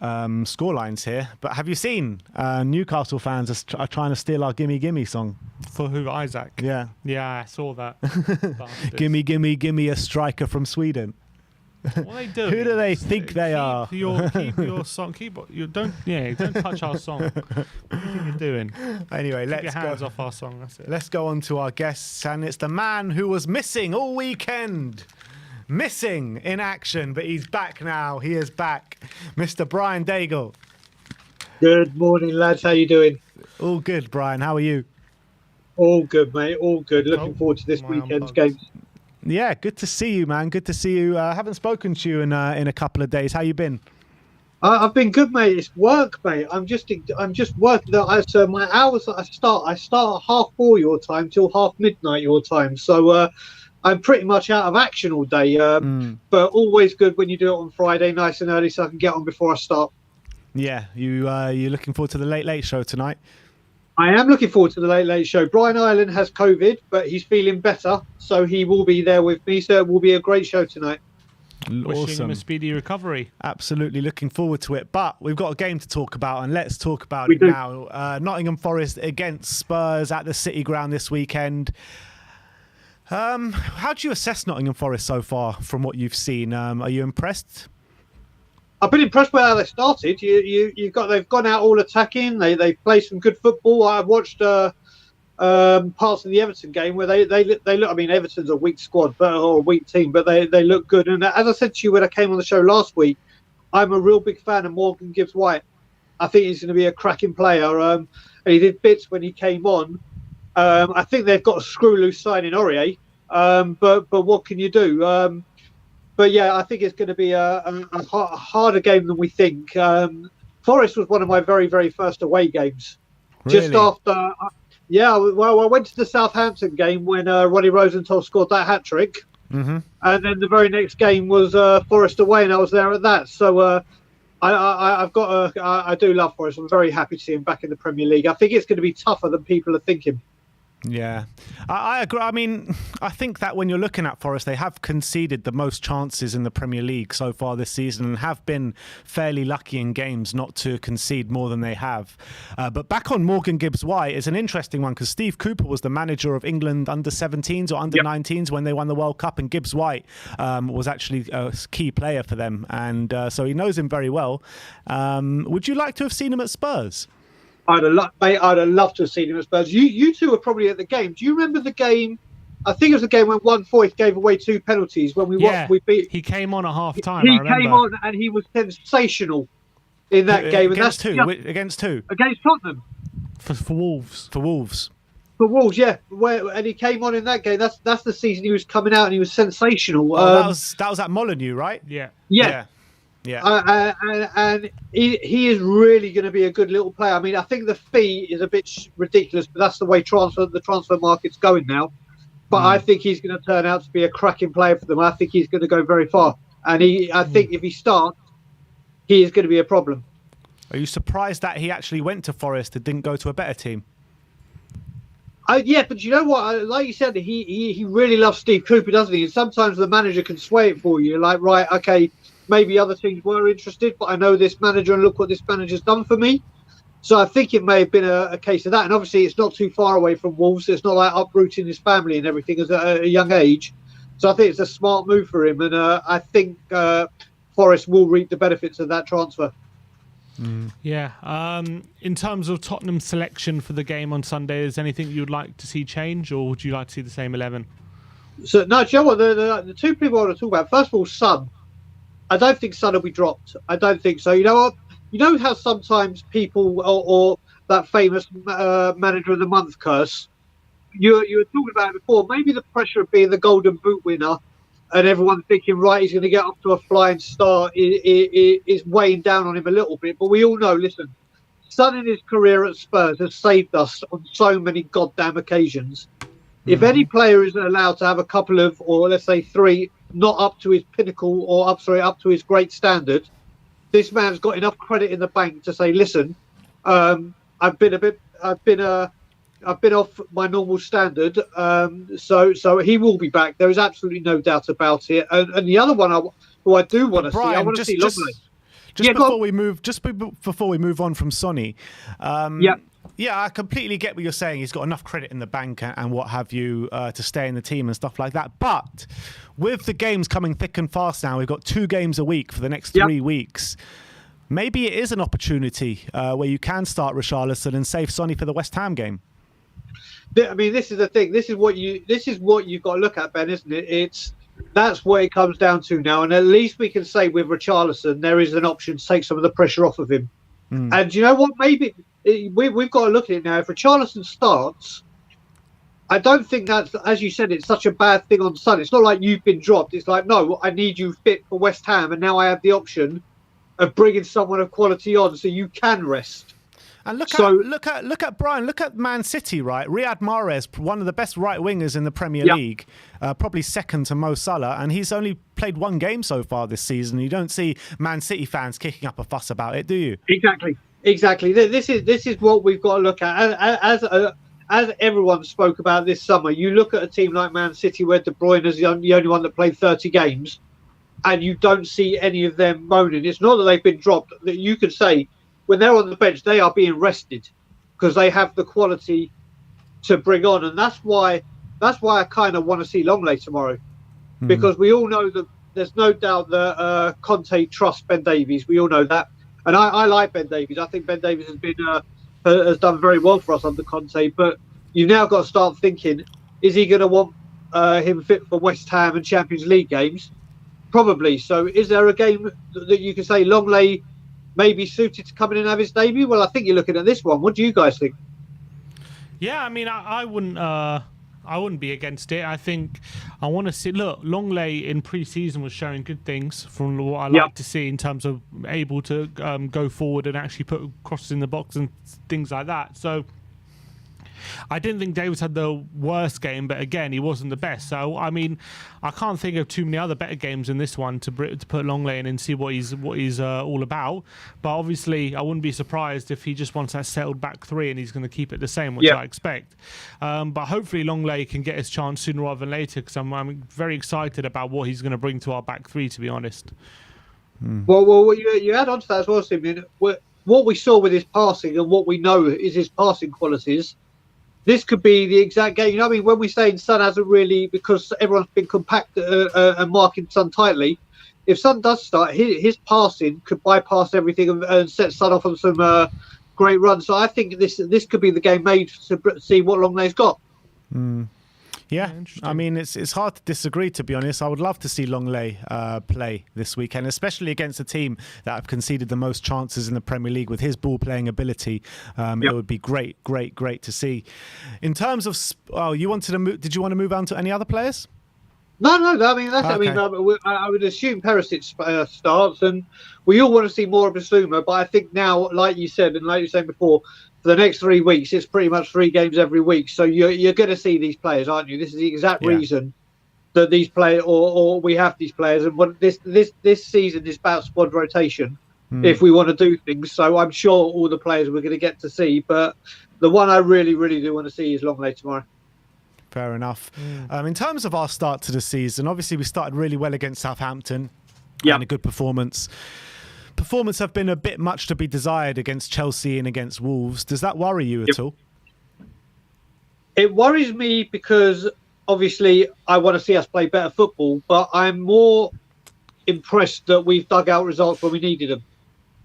scorelines here. But have you seen Newcastle fans are trying to steal our Gimme Gimme song? For who? Isaac? Yeah. Yeah, I saw that. Gimme Gimme Gimme a striker from Sweden. What are they doing? Who do they think they are? Keep your song. Don't touch our song. What do you think you're doing? Anyway, Keep let's your hands go. off our song. That's it. Let's go on to our guests, and it's the man who was missing all weekend. Missing in action, but he's back now. He is back. Mr. Brian Daigle. Good morning, lads. How you doing? All good, Brian. How are you? All good, mate. All good. Looking forward to this weekend's games. Yeah, good to see you, man. Good to see you. I haven't spoken to you in a couple of days. How you been? I've been good, mate. It's work, mate. I'm just working. So my hours that I start at 4:30 your time till midnight your time. So I'm pretty much out of action all day. But always good when you do it on Friday, nice and early, so I can get on before I start. Yeah, you're looking forward to the Late Show tonight? I am looking forward to the Late Show. Brian Ireland has COVID, but he's feeling better, so he will be there with me. So it will be a great show tonight. Wishing him a speedy recovery. Absolutely looking forward to it. But we've got a game to talk about, and let's talk about it now. Nottingham Forest against Spurs at the City Ground this weekend. How do you assess Nottingham Forest so far from what you've seen? Are you impressed? I've been impressed by how they started. They've gone out all attacking. They play some good football. I watched parts of the Everton game where they look. I mean, Everton's a weak squad, or a weak team, but they look good. And as I said to you when I came on the show last week, I'm a real big fan of Morgan Gibbs-White. I think he's going to be a cracking player. And he did bits when he came on. I think they've got a screw loose signing Aurier. But what can you do? But yeah, I think it's going to be a harder game than we think. Forest was one of my very, very first away games. Really? Just after, I went to the Southampton game when Ronnie Rosenthal scored that hat trick. Mm-hmm. And then the very next game was Forest away, and I was there at that. So I do love Forest. I'm very happy to see him back in the Premier League. I think it's going to be tougher than people are thinking. Yeah, I agree. I mean, I think that when you're looking at Forest, they have conceded the most chances in the Premier League so far this season and have been fairly lucky in games not to concede more than they have. But back on Morgan Gibbs-White is an interesting one because Steve Cooper was the manager of England under-17s or under-19s when they won the World Cup, and Gibbs-White was actually a key player for them, and so he knows him very well. Would you like to have seen him at Spurs? I'd have loved to have seen him at Spurs. You two were probably at the game. Do you remember the game? I think it was the game when one Foyth gave away 2 penalties when we beat. He came on at half time. He came on and he was sensational in that game. Against who? Against who? Against Tottenham. For Wolves. For Wolves. For Wolves, yeah. And he came on in that game. That's the season he was coming out and he was sensational. That was at Molineux, right? Yeah. Yeah. And he is really going to be a good little player. I mean, I think the fee is a bit ridiculous, but that's the way the transfer market's going now. But I think he's going to turn out to be a cracking player for them. I think he's going to go very far. And I think if he starts, he is going to be a problem. Are you surprised that he actually went to Forest and didn't go to a better team? Yeah, but you know what? Like you said, he really loves Steve Cooper, doesn't he? And sometimes the manager can sway it for you. Like, right, okay, maybe other teams were interested, but I know this manager and look what this manager's done for me. So I think it may have been a case of that. And obviously it's not too far away from Wolves. It's not like uprooting his family and everything at a young age. So I think it's a smart move for him. And I think Forest will reap the benefits of that transfer. Yeah. In terms of Tottenham's selection for the game on Sunday, is anything you'd like to see change, or would you like to see the same 11? So no, do you know what? The two people I want to talk about. First of all, Son. I don't think Son will be dropped. I don't think so. You know what? You know how sometimes people or that famous manager of the month curse. You were talking about it before. Maybe the pressure of being the Golden Boot winner, and everyone thinking, right, he's going to get up to a flying start, is weighing down on him a little bit. But we all know, listen, Son in his career at Spurs has saved us on so many goddamn occasions. If any player is allowed to have a couple of, or let's say 3, not up to his pinnacle or up to his great standard, this man's got enough credit in the bank to say, listen, I've been off my normal standard, so he will be back. There is absolutely no doubt about it. And the other one who I do want to see, I want to see Lovely. Just before we move on from Sonny, yeah, I completely get what you're saying. He's got enough credit in the bank and what have you to stay in the team and stuff like that. But with the games coming thick and fast now, we've got 2 games a week for the next 3 weeks. Maybe it is an opportunity where you can start Richarlison and save Sonny for the West Ham game. I mean, this is the thing. This is what you've got to look at, Ben, isn't it? That's what it comes down to now. And at least we can say with Richarlison, there is an option to take some of the pressure off of him. And you know what? Maybe we've got to look at it now. If Richarlison starts, I don't think that's, as you said, it's such a bad thing on Son. It's not like you've been dropped. It's like, no, I need you fit for West Ham, and now I have the option of bringing someone of quality on, so you can rest. And look at Brian. Look at Man City, right? Riyad Mahrez, one of the best right wingers in the Premier League, probably second to Mo Salah, and he's only played 1 game so far this season. You don't see Man City fans kicking up a fuss about it, do you? Exactly. This is what we've got to look at. As everyone spoke about this summer, you look at a team like Man City where De Bruyne is the only one that played 30 games, and you don't see any of them moaning. It's not that they've been dropped. That you could say when they're on the bench, they are being rested because they have the quality to bring on, and that's why I kind of want to see Longley tomorrow, because we all know that there's no doubt that Conte trusts Ben Davies. We all know that, and I like Ben Davies. I think Ben Davies has done very well for us under Conte, but you've now got to start thinking: is he going to want him fit for West Ham and Champions League games? Probably. So, is there a game that you can say Longley may be suited to come in and have his debut? Well, I think you're looking at this one. What do you guys think? Yeah, I mean, I wouldn't be against it. I think I want to see. Look, Longley in pre-season was showing good things from what I like to see in terms of able to go forward and actually put crosses in the box and things like that. So I didn't think Davis had the worst game, but again, he wasn't the best. So I mean, I can't think of too many other better games than this one to put Longley in and see what he's all about. But obviously, I wouldn't be surprised if he just wants that settled back 3 and he's going to keep it the same, which I expect. But hopefully, Longley can get his chance sooner rather than later, because I'm very excited about what he's going to bring to our back 3. To be honest. Well, you add on to that as well, Simeon. What we saw with his passing and what we know is his passing qualities. This could be the exact game. You know what I mean? When we say Son hasn't really, because everyone's been compact and marking Son tightly, if Son does start, his passing could bypass everything and set Son off on some great runs. So I think this could be the game made to see what Longley's got. Yeah, I mean, it's hard to disagree, to be honest. I would love to see Longley play this weekend, especially against a team that have conceded the most chances in the Premier League with his ball-playing ability. It would be great to see. In terms of... did you want to move on to any other players? No. I mean, that's. Okay. I mean, I would assume Perisic starts, and we all want to see more of Bissouma. But I think now, like you said, and like you were saying before, for the next 3 weeks, it's pretty much 3 games every week. So you're going to see these players, aren't you? This is the exact reason that these players, or we have these players, and what this season is about squad rotation. If we want to do things, so I'm sure all the players we're going to get to see. But the one I really do want to see is Longley tomorrow. Fair enough. In terms of our start to the season, obviously we started really well against Southampton. And a good performance. Performance have been a bit much to be desired against Chelsea and against Wolves. Does that worry you at all? It worries me because obviously I want to see us play better football, but I'm more impressed that we've dug out results when we needed them.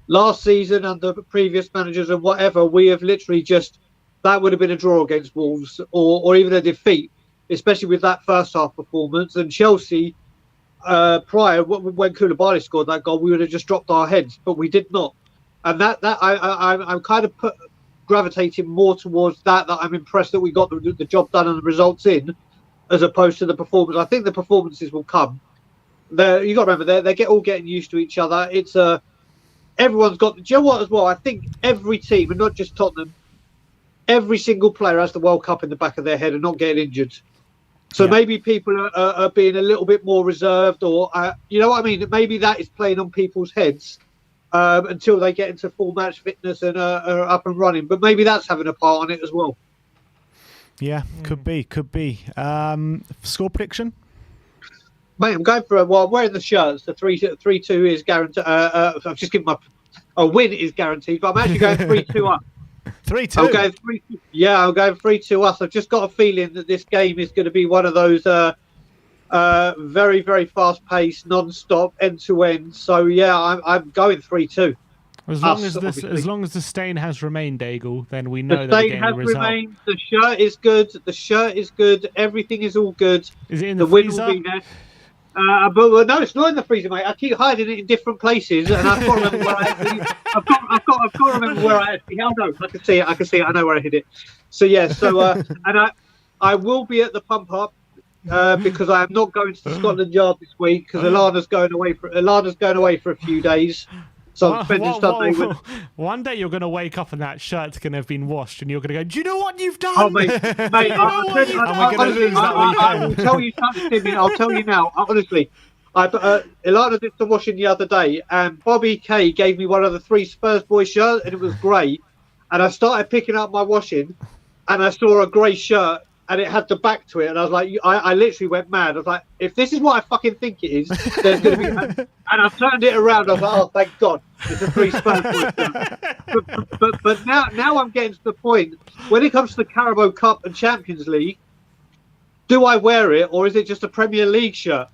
Last season, under previous managers and whatever, we have literally just that would have been a draw against Wolves or even a defeat, especially with that first half performance. And Chelsea, prior when Koulibaly scored that goal, we would have just dropped our heads, but we did not. And I'm kind of gravitating more towards that I'm impressed that we got the job done and the results in, as opposed to the performance. I think the performances will come. You got to remember they're all getting used to each other. It's everyone's got. Do you know what as well? I think every team, and not just Tottenham, every single player has the World Cup in the back of their head and not getting injured. So maybe people are being a little bit more reserved, or you know what I mean. Maybe that is playing on people's heads until they get into full match fitness and are up and running. But maybe that's having a part on it as well. Yeah, could be. Score prediction? Mate, I'm going for I'm wearing the shirts. The 3-2 is guaranteed. I've just given a win is guaranteed, but I'm actually going 3-2 up. 3-2. I'm going 3-2. Yeah, I'm going 3-2 us. I've just got a feeling that this game is going to be one of those very, very fast-paced, non-stop, end-to-end. So yeah, I'm going 3-2. As long as the stain has remained, Daigle, then we know that the game has remained. The shirt is good. The shirt is good. Everything is all good. Is it in the freezer? Win will be there. But no, it's not in the freezer, mate. I keep hiding it in different places, and I've got to remember where I've got to remember where I actually. Oh no, I can see it. I know where I hid it. So yeah. So and I will be at the pump up because I am not going to the Scotland Yard this week because Alana's going away for a few days. So I'm spending Sunday with. One day you're going to wake up and that shirt's going to have been washed, and you're going to go, "Do you know what you've done?" Oh, mate, I will tell you something, Timmy. I'll tell you now. Honestly, Ilana did some washing the other day, and Bobby K gave me one of the 3 Spurs boy shirts, and it was grey. And I started picking up my washing, and I saw a grey shirt, and it had the back to it, and I was like, I literally went mad. I was like, if this is what I fucking think it is, there's going to be. And I turned it around. I was like, oh, thank God, it's a 3 Spurs boys. But now I'm getting to the point when it comes to the Carabao Cup and Champions League. Do I wear it, or is it just a Premier League shirt?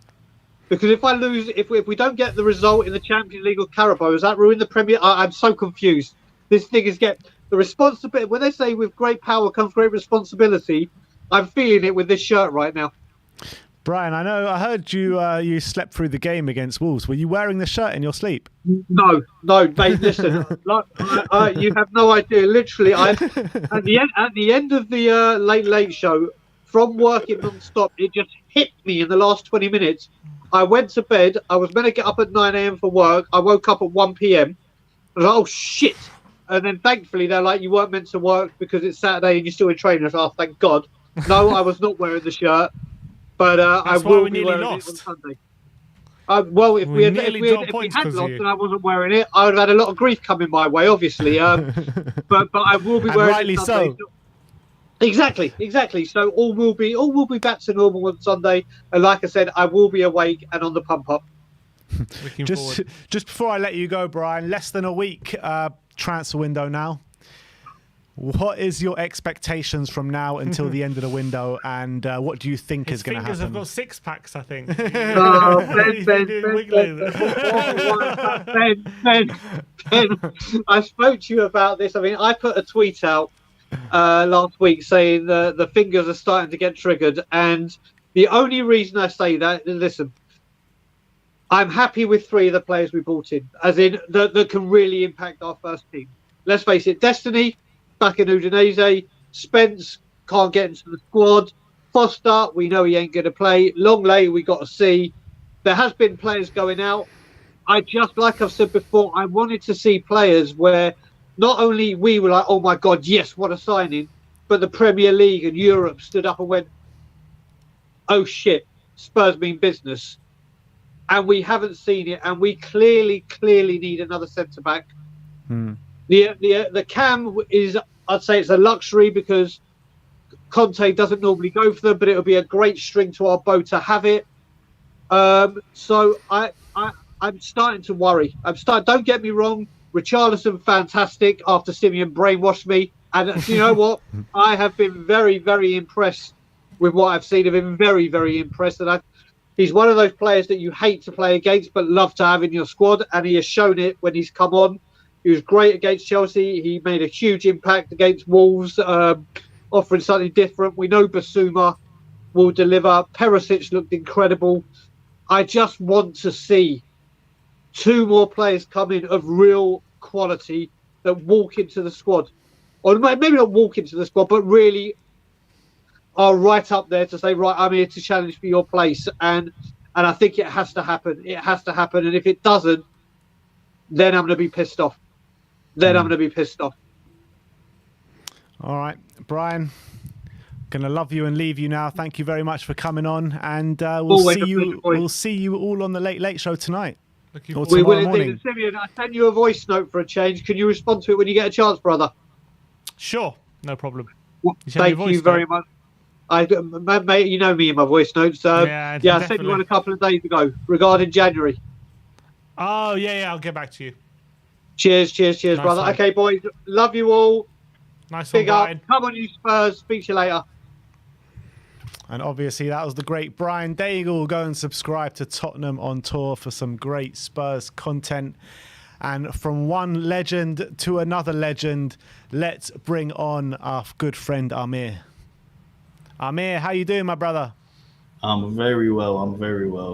Because if I lose, if we don't get the result in the Champions League or Carabao, does that ruin the Premier? I'm so confused. This thing is the responsibility. When they say with great power comes great responsibility, I'm feeling it with this shirt right now. Brian, I heard you slept through the game against Wolves. Were you wearing the shirt in your sleep? No, mate. Listen, you have no idea. Literally, at the end of the late show, from working non-stop, it just hit me in the last 20 minutes. I went to bed. I was meant to get up at 9 a.m. for work. I woke up at 1 p.m. I was like, oh shit! And then thankfully they're like, you weren't meant to work because it's Saturday and you're still in training. I was like, oh, thank God. No, I was not wearing the shirt. But I will be wearing it on Sunday. Well, if we had lost and I wasn't wearing it, I would have had a lot of grief coming my way, obviously. But I will be wearing rightly it Sunday. so. Exactly. So all will be back to normal on Sunday. And like I said, I will be awake and on the pump up. Just before I let you go, Brian, less than a week transfer window now. What is your expectations from now until the end of the window, and what do you think is going to happen? His fingers have got 6 packs, I think. Ben, I spoke to you about this. I mean, I put a tweet out last week saying the fingers are starting to get triggered, and the only reason I say that, listen, I'm happy with 3 of the players we brought in, as in that can really impact our first team. Let's face it, Destiny back in Udinese, Spence can't get into the squad. Foster, we know he ain't going to play. Longley, we got to see. There has been players going out. Like I've said before, I wanted to see players where not only we were like, oh my God, yes, what a signing, but the Premier League and Europe stood up and went, oh shit, Spurs mean business. And we haven't seen it, and we clearly need another centre back. The cam is, I'd say it's a luxury because Conte doesn't normally go for them, but it'll be a great string to our bow to have it. So I'm starting to worry. Don't get me wrong, Richarlison fantastic after Simeon brainwashed me, and you know what? I have been very, very impressed with what I've seen of him. Very, very impressed, and he's one of those players that you hate to play against but love to have in your squad, and he has shown it when he's come on. He was great against Chelsea. He made a huge impact against Wolves, offering something different. We know Basuma will deliver. Perisic looked incredible. I just want to see 2 more players come in of real quality that walk into the squad. Or maybe not walk into the squad, but really are right up there to say, right, I'm here to challenge for your place. And I think it has to happen. It has to happen. And if it doesn't, then I'm going to be pissed off. All right, Brian, going to love you and leave you now. Thank you very much for coming on. And we'll see you all on the Late Late Show tonight. Or We will tomorrow morning. indeed. Simeon, I sent you a voice note for a change. Can you respond to it when you get a chance, brother? Sure, no problem. Thank you very much. Mate, you know me and my voice notes. Yeah, I sent you one a couple of days ago regarding January. Oh, yeah, I'll get back to you. Cheers, nice brother. One. Okay, boys, love you all. Nice Big one, up. Brian. Come on, you Spurs. Speak to you later. And obviously, that was the great Brian Daigle. Go and subscribe to Tottenham on Tour for some great Spurs content. And from one legend to another legend, let's bring on our good friend Amir. Amir, how you doing, my brother? I'm very well.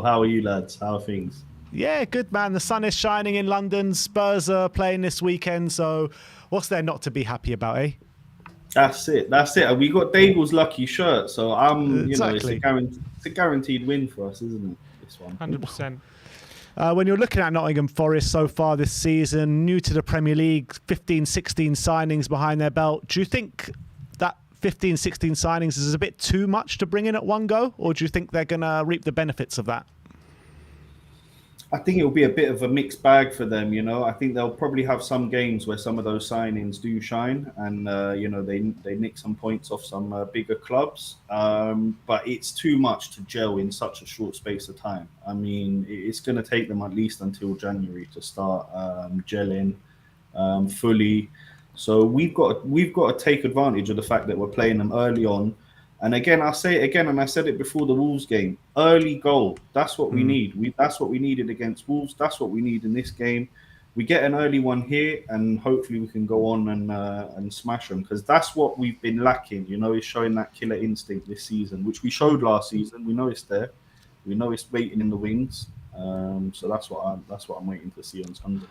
How are you, lads? How are things? Yeah, good, man. The sun is shining in London. Spurs are playing this weekend, so what's there not to be happy about, eh? That's it. We got Daigle's lucky shirt, so Exactly. it's a guaranteed win for us, isn't it? This one, 100%. When you're looking at Nottingham Forest so far this season, new to the Premier League, 15, 16 signings behind their belt, do you think that 15, 16 signings is a bit too much to bring in at one go, or do you think they're going to reap the benefits of that? I think it'll be a bit of a mixed bag for them. I think they'll probably have some games where some of those signings do shine, and they nick some points off some bigger clubs. But it's too much to gel in such a short space of time. I mean, it's going to take them at least until January to start gelling fully. So we've got to take advantage of the fact that we're playing them early on. And again, I'll say it again, and I said it before the Wolves game. Early goal. That's what we need. That's what we needed against Wolves. That's what we need in this game. We get an early one here, and hopefully we can go on and smash them, because that's what we've been lacking. Is showing that killer instinct this season, which we showed last season. We know it's there. We know it's waiting in the wings. So that's what I'm waiting to see on Sunday.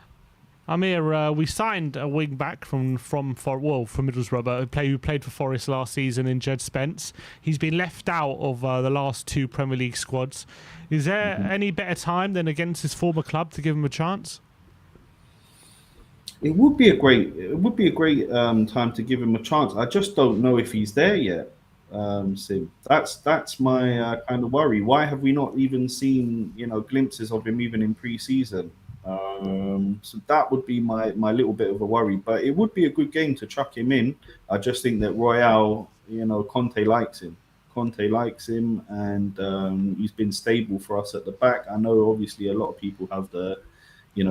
Amir, we signed a wing back from Middlesbrough, but who played for Forest last season in Jed Spence. He's been left out of the last 2 Premier League squads. Is there any better time than against his former club to give him a chance? It would be a great time to give him a chance. I just don't know if he's there yet, Sim. That's my kind of worry. Why have we not even seen glimpses of him even in pre-season? So that would be my little bit of a worry, but it would be a good game to chuck him in. I just think that Royale, Conte likes him, and he's been stable for us at the back. I know obviously a lot of people have the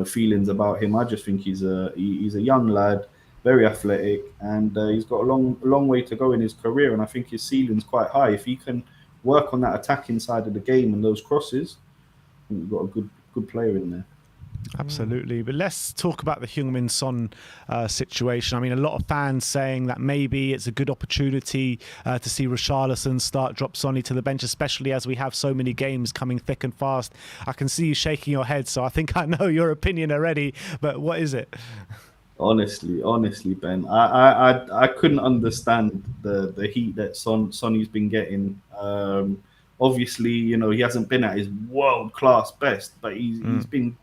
feelings about him. I just think he's a young lad, very athletic, and he's got a long way to go in his career, and I think his ceiling's quite high. If he can work on that attacking side of the game and those crosses, I think we've got a good player in there. Absolutely. But let's talk about the Heung-min Son situation. I mean, a lot of fans saying that maybe it's a good opportunity to see Richarlison drop Sonny to the bench, especially as we have so many games coming thick and fast. I can see you shaking your head, so I think I know your opinion already. But what is it? Honestly, Ben, I couldn't understand the heat that Sonny's been getting. Obviously, he hasn't been at his world-class best, but he's been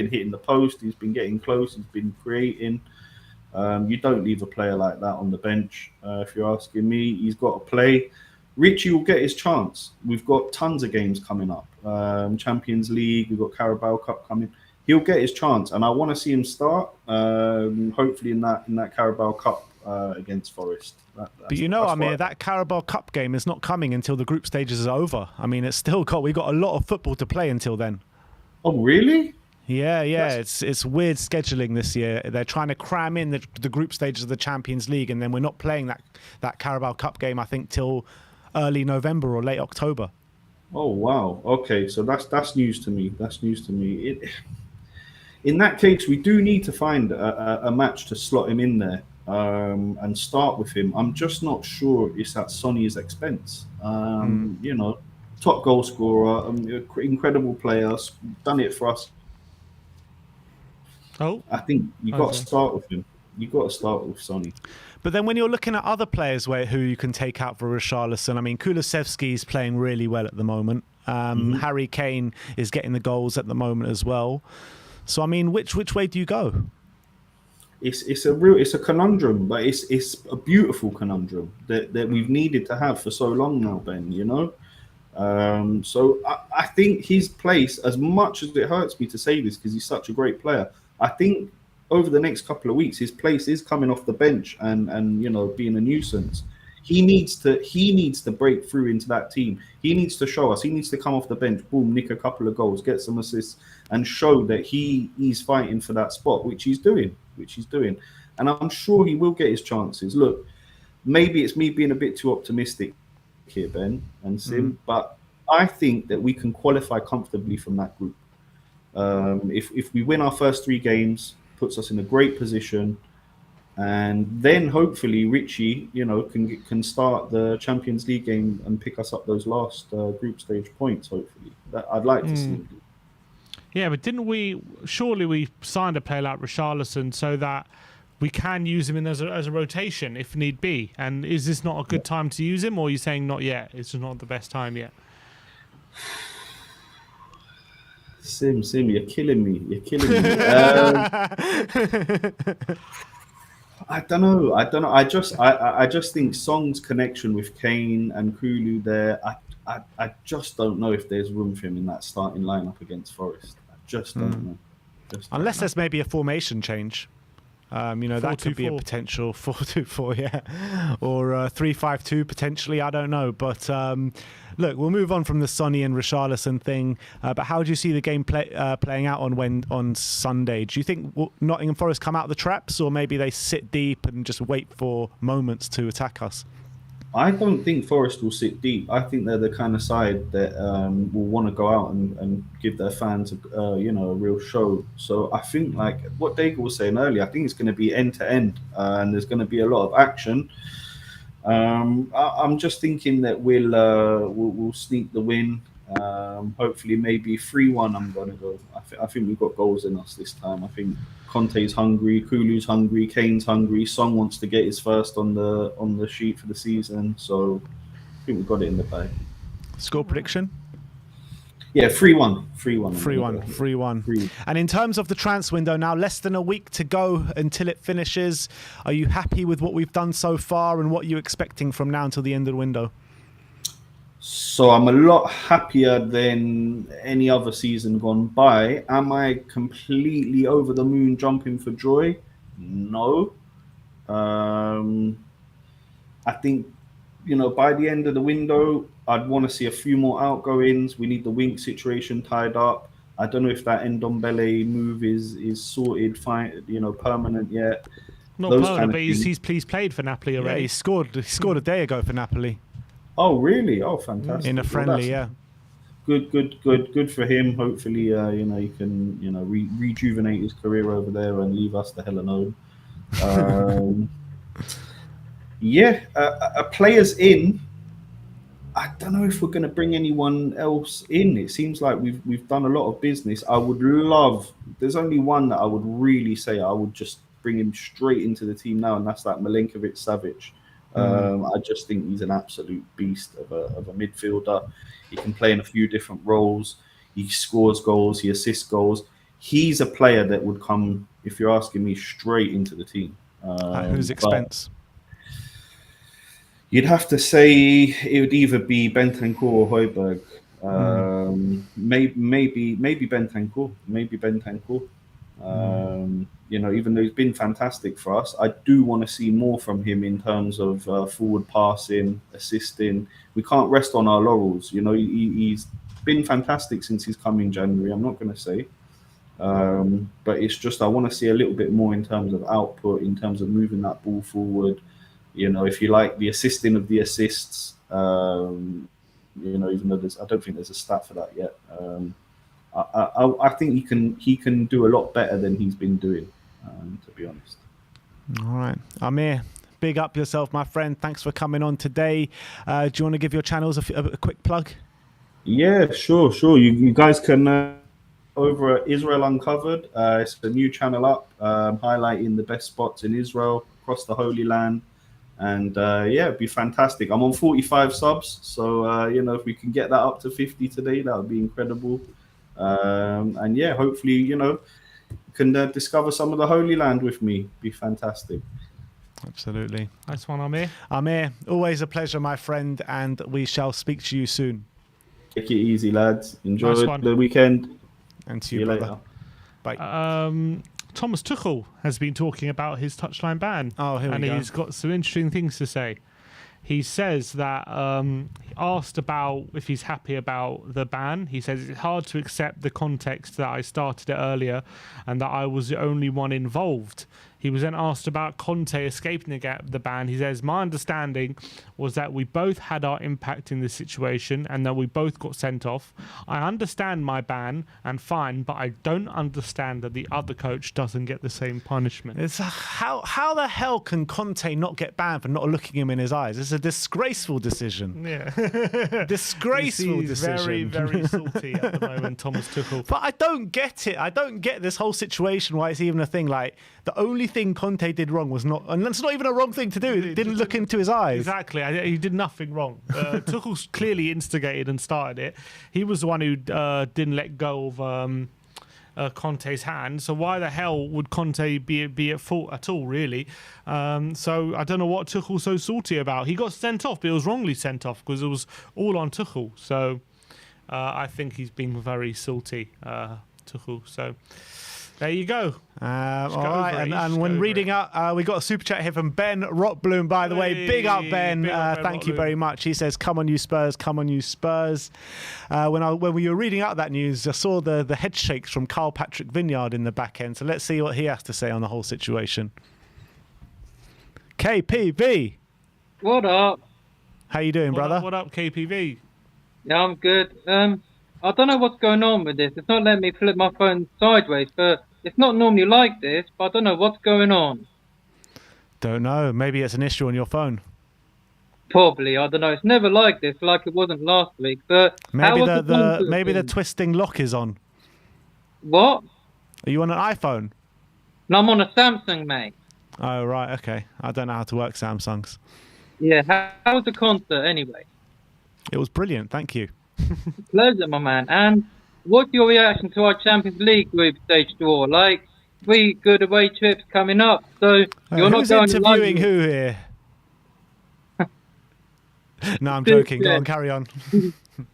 hitting the post. He's been getting close. He's been creating. You don't leave a player like that on the bench. If you're asking me, he's got to play. Richie will get his chance. We've got tons of games coming up. Champions League. We've got Carabao Cup coming. He'll get his chance, and I want to see him start. Hopefully in that Carabao Cup against Forest. But Amir, that Carabao Cup game is not coming until the group stages are over. I mean, we've got a lot of football to play until then. Oh, really? Yeah. It's weird scheduling this year. They're trying to cram in the group stages of the Champions League, and then we're not playing that Carabao Cup game, I think, till early November or late October. Oh, wow. Okay, so that's news to me. in that case, we do need to find a match to slot him in there and start with him. I'm just not sure it's at Sonny's expense. You know, top goal scorer, incredible player, done it for us. I think you got to start with him. You got to start with Sonny. But then when you're looking at other players who you can take out for Richarlison, I mean, Kulusevski's playing really well at the moment. Harry Kane is getting the goals at the moment as well. So I mean, which way do you go? It's a conundrum, but it's a beautiful conundrum that we've needed to have for so long now, Ben. You know, so I think his place, as much as it hurts me to say this because he's such a great player, I think over the next couple of weeks his place is coming off the bench and you know, being a nuisance. He needs to break through into that team. He needs to show us. He needs to come off the bench, boom, nick a couple of goals, get some assists, and show that he's fighting for that spot, which he's doing. And I'm sure he will get his chances. Look, maybe it's me being a bit too optimistic here, Ben and Sim, but I think that we can qualify comfortably from that group. If we win our first 3 games, puts us in a great position. And then hopefully Richie, you know, can start the Champions League game and pick us up those last group stage points. Hopefully, I'd like to see. Yeah, but surely we signed a player like Richarlison so that we can use him as a rotation if need be. And is this not a good time to use him, or are you saying not yet? It's just not the best time yet. Sim, you're killing me. I don't know. I just think Song's connection with Kane and Kulu there. I just don't know if there's room for him in that starting lineup against Forest. I just don't know. Unless there's maybe a formation change. You know, that could be a potential 4-2-4, yeah, or 3-5-2 potentially. I don't know, but look, we'll move on from the Sonny and Richarlison thing. But how do you see the game playing out on Sunday? Do you think Nottingham Forest come out of the traps, or maybe they sit deep and just wait for moments to attack us? I don't think Forest will sit deep. I think they're the kind of side that will want to go out and give their fans, you know, a real show. So I think, like what Daigle was saying earlier, I think it's going to be end to end, and there's going to be a lot of action. I'm just thinking that we'll sneak the win. Hopefully, maybe 3-1. I'm going to go. I think we've got goals in us this time. I think Conte's hungry, Kulu's hungry, Kane's hungry. Song wants to get his first on the sheet for the season, so I think we've got it in the bag. Score prediction? Yeah, 3-1. 3-1. And in terms of the transfer window, now less than a week to go until it finishes. Are you happy with what we've done so far, and what are you expecting from now until the end of the window? So I'm a lot happier than any other season gone by. Am I completely over the moon jumping for joy? No. I think, you know, by the end of the window, I'd want to see a few more outgoings. We need the Wink situation tied up. I don't know if that Ndombele move is sorted, fine, you know, permanent yet. Not permanent, but he's played for Napoli already. Yeah, he scored a day ago for Napoli. Oh, really? Oh, fantastic. In a friendly, yeah. Good for him. Hopefully, you know, he can, you know, rejuvenate his career over there and leave us the hell alone. Yeah, players in. I don't know if we're going to bring anyone else in. It seems like we've done a lot of business. I would love. There's only one that I would really say I would just bring him straight into the team now, and that's that Milinkovic-Savic. I just think he's an absolute beast of a midfielder. He can play in a few different roles. He scores goals. He assists goals. He's a player that would come, if you're asking me, straight into the team. At whose expense? You'd have to say it would either be Bentancur or Højbjerg. Maybe Bentancur. You know, even though he's been fantastic for us, I do want to see more from him in terms of forward passing, assisting. We can't rest on our laurels. You know, he's been fantastic since he's come in January. I'm not going to say. But it's just I want to see a little bit more in terms of output, in terms of moving that ball forward. You know, if you like, the assisting of the assists. You know, even though I don't think there's a stat for that yet. I think he can do a lot better than he's been doing, to be honest. All right, Amir, big up yourself, my friend. Thanks for coming on today. Do you want to give your channels a quick plug? Yeah, sure. You guys can over at Israel Uncovered. It's a new channel up, highlighting the best spots in Israel across the Holy Land. And yeah, it'd be fantastic. I'm on 45 subs, so you know, if we can get that up to 50 today, that would be incredible. And yeah, hopefully, you know, you can discover some of the Holy Land with me. Be fantastic. Absolutely. Nice one, Amir. Amir, always a pleasure, my friend, and we shall speak to you soon. Take it easy, lads. Enjoy Nice one. the weekend. And to See you, you brother. later. Bye. Thomas Tuchel has been talking about his touchline ban. Oh, here we go. And he's got some interesting things to say. He says that, asked about if he's happy about the ban, he says it's hard to accept the context that I started it earlier and that I was the only one involved. He was then asked about Conte escaping the ban. He says, my understanding was that we both had our impact in this situation and that we both got sent off. I understand my ban and fine, but I don't understand that the other coach doesn't get the same punishment. It's how the hell can Conte not get banned for not looking him in his eyes? It's a disgraceful decision. Yeah. Disgraceful He's decision. very, very salty at the moment, Thomas Tuchel. But I don't get it. I don't get this whole situation, why it's even a thing. Like, the only thing Conte did wrong was not, and that's not even a wrong thing to do. He didn't look into his eyes. Exactly. He did nothing wrong. Tuchel's clearly instigated and started it. He was the one who didn't let go of Conte's hand. So why the hell would Conte be at fault at all, really? So I don't know what Tuchel's so salty about. He got sent off, but it was wrongly sent off because it was all on Tuchel. So I think he's been very salty, Tuchel. So there you go. All right, and when reading out, we got a super chat here from Ben Rotbloom, by the way. Big up, Ben. Thank you very much. He says, come on, you Spurs. Come on, you Spurs. When we were reading out that news, I saw the head shakes from Carl Patrick Vineyard in the back end. So let's see what he has to say on the whole situation. KPV. What up? How you doing, brother? What up, KPV? Yeah, I'm good. I don't know what's going on with this. It's not letting me flip my phone sideways, but it's not normally like this, but I don't know what's going on. Don't know. Maybe it's an issue on your phone. Probably. I don't know. It's never like this, like it wasn't last week, but Maybe the twisting lock is on. What? Are you on an iPhone? No, I'm on a Samsung, mate. Oh, right. Okay. I don't know how to work Samsungs. Yeah, how was the concert anyway? It was brilliant. Thank you. Pleasure, my man. And what's your reaction to our Champions League group stage draw? Like, 3 good away trips coming up, so you're not going to interviewing who here? No, I'm joking. Go on, carry on.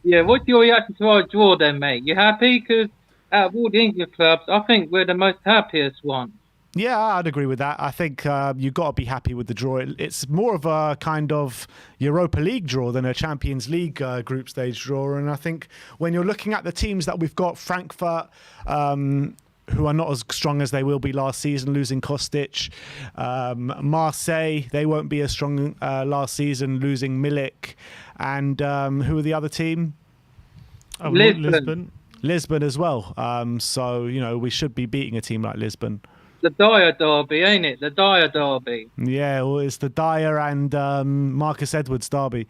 Yeah, what's your reaction to our draw then, mate? You happy? Because out of all the English clubs, I think we're the most happiest one. Yeah, I'd agree with that. I think you've got to be happy with the draw. It's more of a kind of Europa League draw than a Champions League group stage draw. And I think when you're looking at the teams that we've got, Frankfurt, who are not as strong as they will be last season, losing Kostic. Marseille, they won't be as strong last season, losing Milik. And who are the other team? Lisbon. Lisbon as well. So, you know, we should be beating a team like Lisbon. The Dyer derby, ain't it? The Dyer derby. Yeah, well, it's the Dyer and Marcus Edwards derby.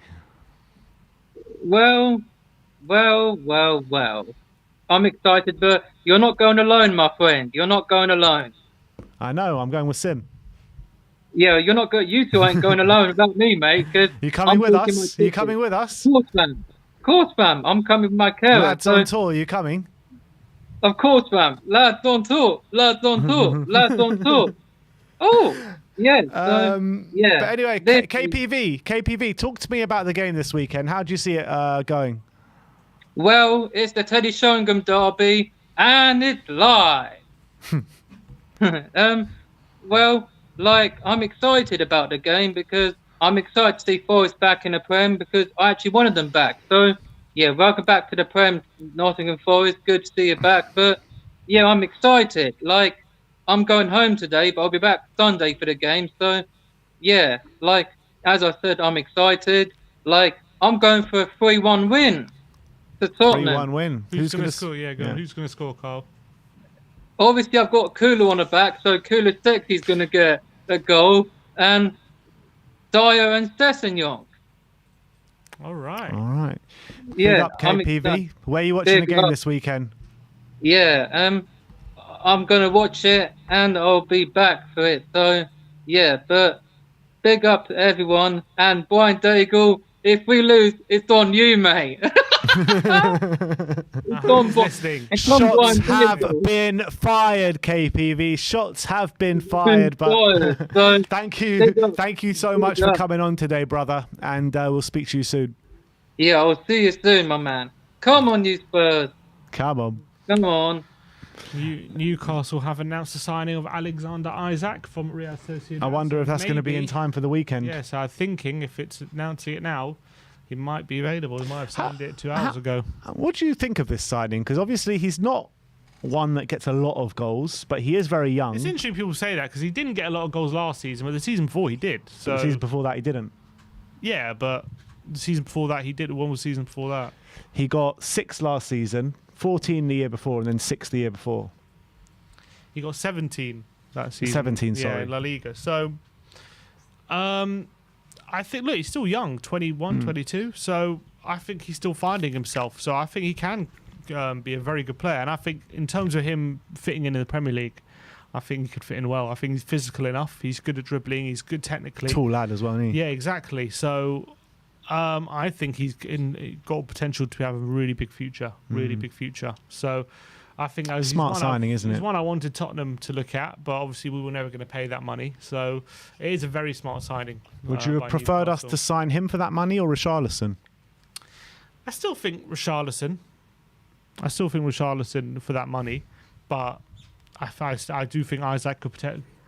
Well. I'm excited, but you're not going alone, my friend. You're not going alone. I know. I'm going with Sim. Yeah, you're not going. You two ain't going alone without me, mate. Cause you coming with us? Are you coming with us? Of course, fam. I'm coming with my carer. Lads on tour. Are you coming? Of course, fam. Lads on tour. Lads on tour. Lads on tour. Oh, yes. Yeah. But anyway, KPV, talk to me about the game this weekend. How do you see it going? Well, it's the Teddy Sheringham derby, and it's live. Well, like, I'm excited about the game because I'm excited to see Forest back in the Prem because I actually wanted them back. So, yeah, welcome back to the Prem, Nottingham Forest. Good to see you back. But, yeah, I'm excited. Like, I'm going home today, but I'll be back Sunday for the game. So, yeah, like, as I said, I'm excited. Like, I'm going for a 3-1 win. to Tottenham. 3-1 win. Who's going to score? Yeah, go on. Who's going to score, Carl? Obviously, I've got Kula on the back, so Kulisekski's going to get a goal, and Dyer and Sessegnon. All right. All right. Yeah, Big up KPV. Where are you watching the game this weekend? Yeah, I'm going to watch it, and I'll be back for it. So, yeah, but big up to everyone. And Brian Daigle, if we lose, it's on you, mate. Listening. Shots have been fired, KPV. Shots have been fired. But so, thank you so much for coming on today, brother. And we'll speak to you soon. Yeah, I'll see you soon, my man. Come on, you Spurs. Come on. Come on. Newcastle have announced the signing of Alexander Isak from Real Sociedad. I wonder if that's going to be in time for the weekend. Yes, I'm thinking if it's announcing it now, he might be available. He might have signed it 2 hours ago. What do you think of this signing? Because obviously he's not one that gets a lot of goals, but he is very young. It's interesting people say that because he didn't get a lot of goals last season, but the season before he did. So the season before that he didn't. Yeah, but the season before that he did. One was season before that. He got 6 last season, 14 the year before, and then 6 the year before. He got 17 that season. 17, sorry. Yeah, in La Liga. So, I think, look, he's still young, 21, 22. So, I think he's still finding himself. So, I think he can be a very good player. And I think in terms of him fitting in the Premier League, I think he could fit in well. I think he's physical enough. He's good at dribbling. He's good technically. Tall lad as well, isn't he? Yeah, exactly. So, I think he's got potential to have a really big future. Really big future. So, I think that was smart signing, isn't it? It's one I wanted Tottenham to look at, but obviously we were never going to pay that money. So it is a very smart signing. Would you have preferred us to sign him for that money or Richarlison? I still think Richarlison for that money, but I do think Isak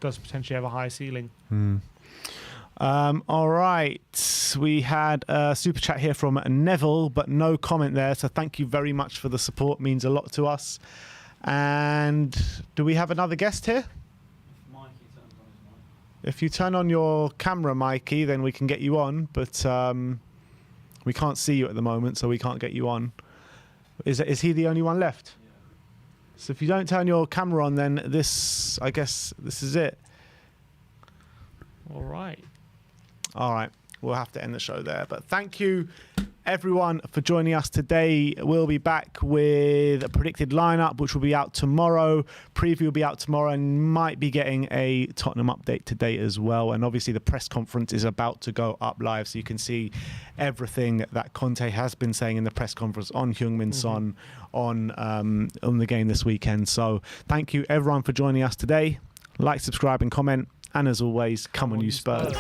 does potentially have a higher ceiling. All right. We had a super chat here from Neville, but no comment there. So thank you very much for the support. Means a lot to us. And do we have another guest here? If you turn on your camera, Mikey, then we can get you on. But we can't see you at the moment, so we can't get you on. Is he the only one left? Yeah. So if you don't turn your camera on, then I guess this is it. All right. All right, we'll have to end the show there. But thank you, everyone, for joining us today. We'll be back with a predicted lineup, which will be out tomorrow. Preview will be out tomorrow and might be getting a Tottenham update today as well. And obviously, the press conference is about to go up live, so you can see everything that Conte has been saying in the press conference on Heung-min Son, on the game this weekend. So thank you, everyone, for joining us today. Like, subscribe, and comment. And as always, come on, you Spurs.